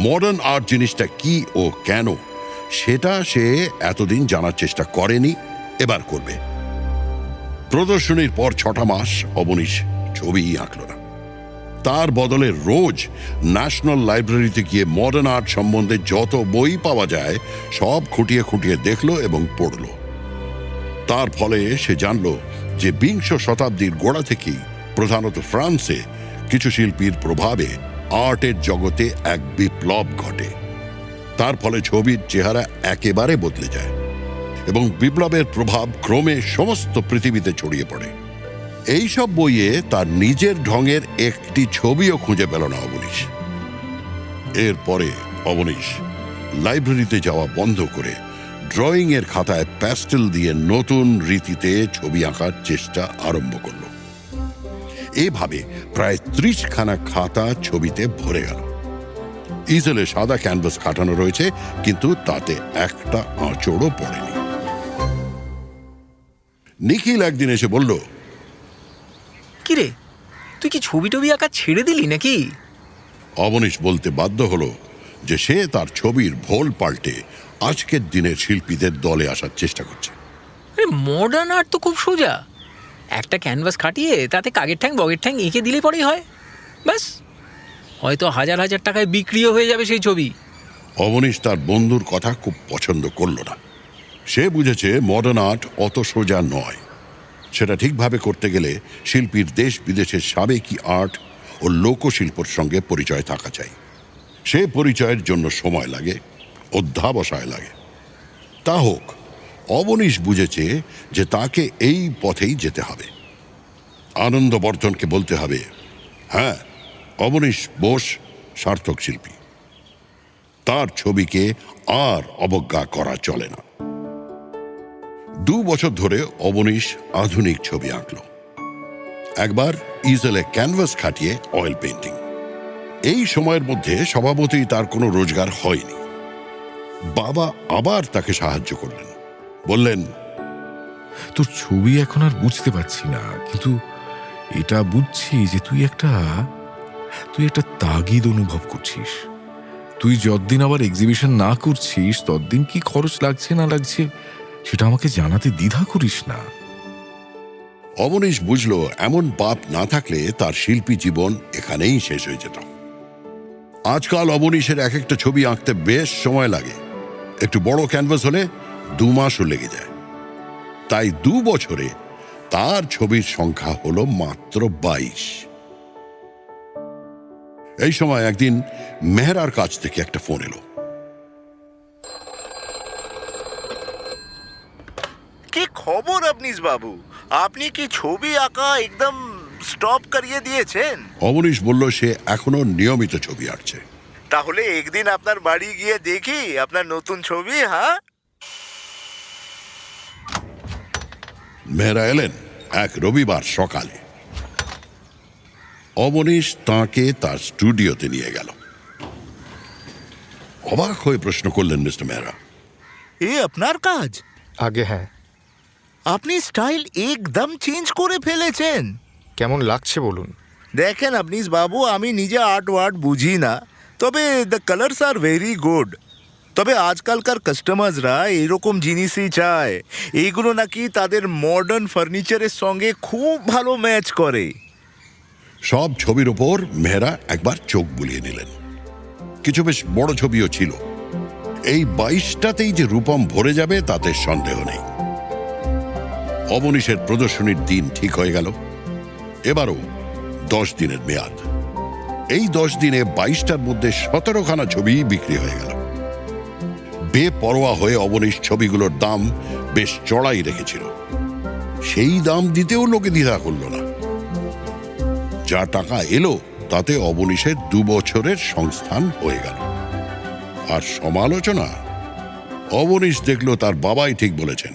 মডার্ন আর্ট জিনিসটা কি ও কেন সেটা সে এতদিন জানার চেষ্টা করেনি, এবার করবে। প্রদর্শনীর পর 6টা মাস অবনীশ ছবিই আঁকল না। তার বদলে রোজ ন্যাশনাল লাইব্রেরিতে গিয়ে মডার্ন আর্ট সম্বন্ধে যত বই পাওয়া যায় সব খুঁটিয়ে খুঁটিয়ে দেখল এবং পড়ল। তার ফলে সে জানল যে 20 শতাব্দীর গোড়া থেকেই প্রধানত ফ্রান্সে কিছু শিল্পীর প্রভাবে আর্টের জগতে এক বিপ্লব ঘটে। তার ফলে ছবির চেহারা একেবারে বদলে যায় এবং বিপ্লবের প্রভাব ক্রমে সমস্ত পৃথিবীতে ছড়িয়ে পড়ে। এইসব বইয়ে তার নিজের ঢঙের একটি ছবিও খুঁজে পেল না অবনীশ। এরপরে অবনীশ লাইব্রেরিতে যাওয়া বন্ধ করে ড্রয়িংয়ের খাতায় প্যাস্টেল দিয়ে নতুন রীতিতে ছবি আঁকার চেষ্টা আরম্ভ করল। এভাবে প্রায় 30খানা খাতা ছবিতে ভরে গেল। ইজেলে সাদা ক্যানভাস কাটানো রয়েছে, কিন্তু তাতে একটা আঁচড়ও পড়েনি। নিখিল একদিন এসে বলল, কিরে, তুই কি ছবি টবি আঁকা ছেড়ে দিলি নাকি? অবনীশ বলতে বাধ্য হলো যে সে তার ছবির ভোল পাল্টে আজকের দিনের শিল্পীদের দলে আসার চেষ্টা করছে। মডার্ন আর্ট তো খুব সোজা, একটা ক্যানভাস খাটিয়ে তাতে কাগের ঠ্যাং বগের ঠ্যাং এঁকে দিলে পরেই হয়, ব্যাস। হয়তো হাজার হাজার টাকায় বিক্রিও হয়ে যাবে সেই ছবি। অবনীশ তার বন্ধুর কথা খুব পছন্দ করল না। সে বুঝেছে মডার্ন আর্ট অত সোজা নয়। সেটা ঠিকভাবে করতে গেলে শিল্পীর দেশ বিদেশের সাবেকি আর্ট ও লোকশিল্পর সঙ্গে পরিচয় থাকা চাই। সে পরিচয়ের জন্য সময় লাগে, অধ্যাবসায় লাগে। তা হোক, অবনীশ বুঝেছে যে তাকে এই পথেই যেতে হবে। আনন্দবর্ধনকে বলতে হবে, হ্যাঁ অবনীশ বোস সার্থক শিল্পী, তার ছবিকে আর অবজ্ঞা করা চলে না। 2 বছর ধরে অবনীশ আধুনিক ছবি আঁকল। একবার ইজেলে ক্যানভাস খাটিয়ে অয়েল পেন্টিং। এই সময়ের মধ্যে স্বভাবতই তার কোনো রোজগার হয়নি। বাবা আবার তাকে সাহায্য করলেন, বললেন, তোর ছবি এখন আর বুঝতে পারছি না, কিন্তু এটা বুঝছি যে তুই একটা তাগিদ অনুভব করছিস। তুই যতদিন আবার এক্সিবিশন না করছিস ততদিন কি খরচ লাগছে না লাগছে সেটা আমাকে জানাতে দ্বিধা করিস না। অবনীশ বুঝল এমন পাপ না থাকলে তার শিল্পী জীবন এখানেই শেষ হয়ে যেত। আজকাল অবনীশের এক একটা ছবি আঁকতে বেশ সময় লাগে। একটু বড় ক্যানভাস হলে 2 মাসও লেগে যায়। তাই 2 বছরে তার ছবির সংখ্যা হলো মাত্র 22। এই সময় একদিন মেহরার কাছ থেকে একটা ফোন এলো। কি খবর আপনিস বাবু, আপনি কি ছবি আঁকা একদম স্টপ করিয়ে দিয়েছেন? অবনীশ বলল সে এখনো নিয়মিত ছবি আঁকছে। তাহলে একদিন আপনার বাড়ি গিয়ে দেখি আপনার নতুন ছবি। হ্যাঁ, মেহরা এলেন এক রবিবার সকালে। অবনীশ তাঁকে তার স্টুডিওতে নিয়ে গেল। অবাক হয়ে প্রশ্ন করলেন, মিস্টার মেহরা, এ আপনার কাজ? আগে হ্যাঁ। আপনি স্টাইল একদম চেঞ্জ করে ফেলেছেন। কেমন লাগছে বলুন? দেখেন আপনিস বাবু, আমি নিজে আর্ট বুঝি না, তবে the colours are very good. তবে আজকালকার কাস্টমাররা এরকম জিনিসই চায়। এইগুলো নাকি তাদের মডার্ন ফার্নিচারের সঙ্গে খুব ভালো ম্যাচ করে। সব ছবির ওপর মেহরা একবার চোখ বুলিয়ে নিলেন। কিছু বেশ বড় ছবিও ছিল। এই 22টাতেই যে রূপম ভরে যাবে তাতে সন্দেহ নেই। অবনীশের প্রদর্শনীর দিন ঠিক হয়ে গেল। এবারও 10 দিনের মেয়াদ। এই 10 দিনে 22টার মধ্যে 17খানা ছবি বিক্রি হয়ে গেল। বেপরোয়া হয়ে অবনীশ ছবিগুলোর দাম বেশ চড়াই রেখেছিল। সেই দাম দিতেও লোকে দ্বিধা করল না। যা টাকা এলো তাতে অবনীশের 2 বছরের সংস্থান হয়ে গেল। আর সমালোচনা, অবনীশ দেখল তার বাবাই ঠিক বলেছেন।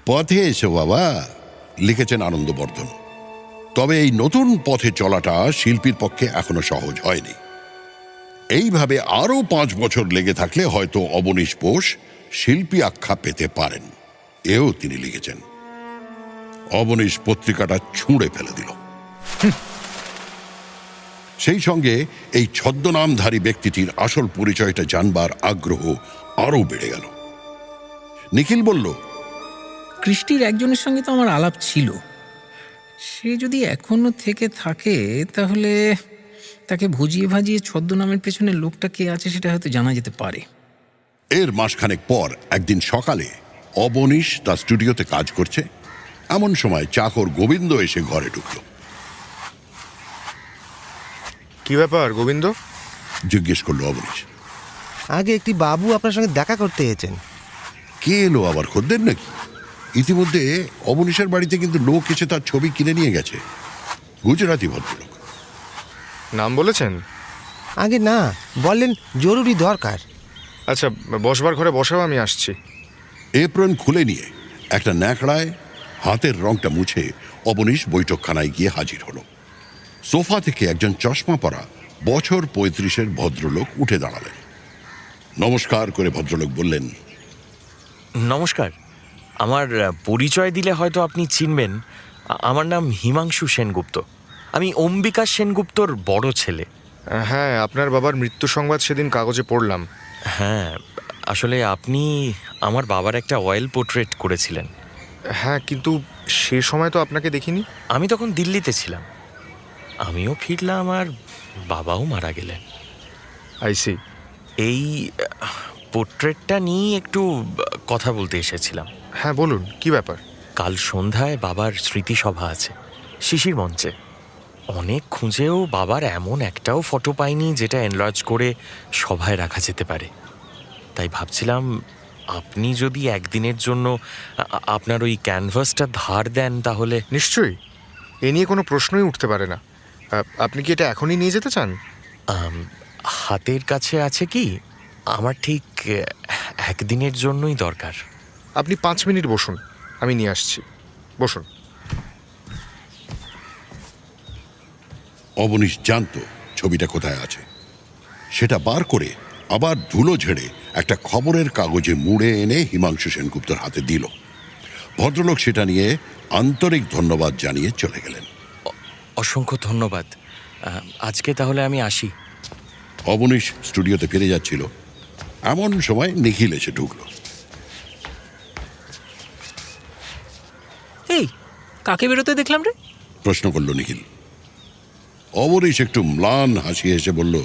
পথে এসো বাবা, লিখেছেন আনন্দবর্ধন। তবে এই নতুন পথে চলাটা শিল্পীর পক্ষে এখনো সহজ হয়নি। এইভাবে আরো 5 বছর লেগে থাকলে হয়তো অবনীশ বোস শিল্পী আখ্যা পেতে পারেন, এও তিনি লিখেছেন। অবনীশ পত্রিকাটা ছুঁড়ে ফেলে দিল। সেই সঙ্গে এই ছদ্মনামধারী ব্যক্তিটির আসল পরিচয়টা জানবার আগ্রহ আরো বেড়ে গেল। নিখিল বলল, কৃষ্টির একজনের সঙ্গে তো আমার আলাপ ছিল। সে যদি এখনো থেকে থাকে তাহলে তাকে ভুজিয়ে ভাজিয়ে ছদ্মনামের পেছনে লোকটা কে আছে সেটা হয়তো জানা যেতে পারে। এর মাসখানেক পর একদিন সকালে অবনীশ তার স্টুডিওতে কাজ করছে। এমন সময় চাকর গোবিন্দ এসে ঘরে ঢুকল। কি ব্যাপার গোবিন্দ? জিজ্ঞেস করলো অবনীশ। আগে একটি বাবু আপনার সঙ্গে দেখা করতে এসেছেন। কে এলো আবার, খদ্দের নাকি? ইতিমধ্যে অবনীশের বাড়িতে কিন্তু লোক এসে তার ছবি কিনে নিয়ে গেছে। গুজরাটি ভদ্রলোক। নাম বলেছেন? আগে না, বললেন জরুরি দরকার। আচ্ছা, বসবার ঘরে বসাও, আমি আসছি। এপ্রন খুলে নিয়ে একটা ন্যাকড়ায় হাতের রংটা মুছে অবনীশ বৈঠকখানায় গিয়ে হাজির হলো। সোফা থেকে একজন চশমা পরা বছর 35-এর ভদ্রলোক উঠে দাঁড়ালেন। নমস্কার করে ভদ্রলোক বললেন, নমস্কার, আমার পরিচয় দিলে হয়তো আপনি চিনবেন। আমার নাম হিমাংশু সেনগুপ্ত। আমি অম্বিকা সেনগুপ্তর বড় ছেলে। হ্যাঁ, আপনার বাবার মৃত্যু সংবাদ সেদিন কাগজে পড়লাম। হ্যাঁ, আসলে আপনি আমার বাবার একটা অয়েল পোর্ট্রেট করেছিলেন। হ্যাঁ, কিন্তু সে সময় তো আপনাকে দেখিনি। আমি তখন দিল্লিতে ছিলাম। আমিও ফিরলাম আর বাবাও মারা গেলেন। আইসি। এই পোর্ট্রেটটা নিয়ে একটু কথা বলতে এসেছিলাম। হ্যাঁ বলুন, কি ব্যাপার? কাল সন্ধ্যায় বাবার স্মৃতিসভা আছে শিশির মঞ্চে। অনেক খুঁজেও বাবার এমন একটাও ফটো পাইনি যেটা এনলার্জ করে সভায় রাখা যেতে পারে। তাই ভাবছিলাম আপনি যদি একদিনের জন্য আপনার ওই ক্যানভাসটা ধার দেন তাহলে। নিশ্চয়ই, এ নিয়ে কোনো প্রশ্নই উঠতে পারে না। আপনি কি এটা এখনই নিয়ে যেতে চান? হাতের কাছে আছে কি? আমার ঠিক একদিনের জন্যই দরকার। আপনি 5 মিনিট বসুন, আমি নিয়ে আসছি। বসুন। অবনীশ জানতো ছবিটা কোথায় আছে। সেটা বার করে আবার ধুলো ঝেড়ে একটা খবরের কাগজে মুড়ে এনে হিমাংশু সেনগুপ্তর হাতে দিল। ভদ্রলোক সেটা নিয়ে আন্তরিক ধন্যবাদ জানিয়ে চলে গেলেন। অসংখ্য ধন্যবাদ। আজকে তাহলে আমি আসি। অবনীশ স্টুডিওতে ফিরে যাচ্ছিল, এমন সময় নিখিল এসে ঢুকলো। এই কাকে বেরোতে দেখলাম রে? প্রশ্ন করল নিখিল। অবনীশ একটু ম্লান হাসি এসে বলল,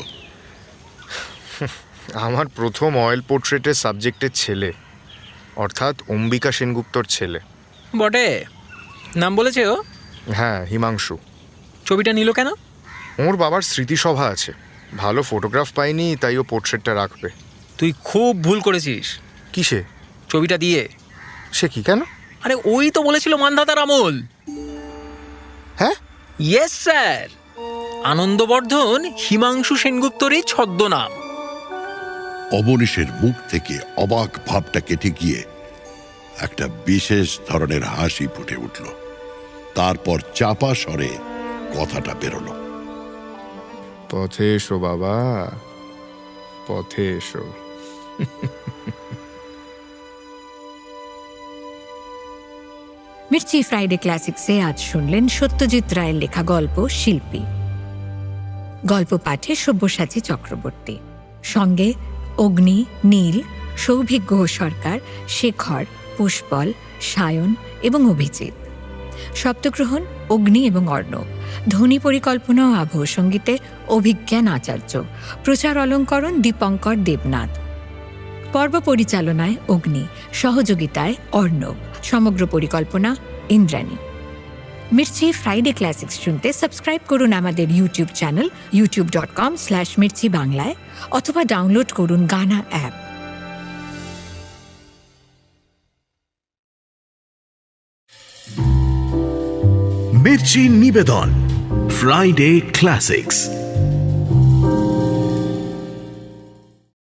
আমার প্রথম অয়েল পোর্ট্রেটের সাবজেক্টের ছেলে, অর্থাৎ অম্বিকা সেনগুপ্তর ছেলে। বটে, নাম বলেছে ও? হ্যাঁ, হিমাংশু। ছবিটা নিল কেন? ওর বাবার স্মৃতিসভা আছে, ভালো ফটোগ্রাফ পাইনি, তাই ও পোর্ট্রেটটা রাখবে। তুই খুব ভুল করেছিস। কিসে? ছবিটা দিয়ে। সে কি, কেন? আরে ওই তো বলেছিল মানধাতার আমল। হ্যাঁ, ইয়েস স্যার, আনন্দবর্ধন হিমাংশু সেনগুপ্তরই ছদ্মনাম। অবনীশের মুখ থেকে অবাক ভাবটা কেটে গিয়ে একটা বিশেষ ধরনের হাসি ফুটে উঠল। তারপর চাপা স্বরে কথাটা বেরোলো, পথে এসো বাবা, পথে এসো। মির্চি ফ্রাইডে ক্লাসিক্সে আজ শুনলেন সত্যজিৎ রায়ের লেখা গল্প শিল্পী। গল্প পাঠে সব্যসাচী চক্রবর্তী, সঙ্গে অগ্নি, নীল, সৌভিক গুহ সরকার, শেখর, পুষ্পল, সায়ন এবং অভিজিৎ। শব্দগ্রহণ অগ্নি এবং অর্ণব। ধ্বনি পরিকল্পনা ও আবহ সঙ্গীতে অভিজ্ঞান আচার্য। প্রচার অলঙ্করণ দীপঙ্কর দেবনাথ। পর্ব পরিচালনায় অগ্নি, সহযোগিতায় অর্ণব, সমগ্র পরিকল্পনা ইন্দ্রাণী। মির্চি ফ্রাইডে ক্লাসিক্স শুনতে সাবস্ক্রাইব করুন আমাদের ইউটিউব চ্যানেল youtube.com/mirchi বাংলায়, অথবা ডাউনলোড করুন গানা অ্যাপ। মির্চি নিবেদন ফ্রাইডে ক্লাসিক্স।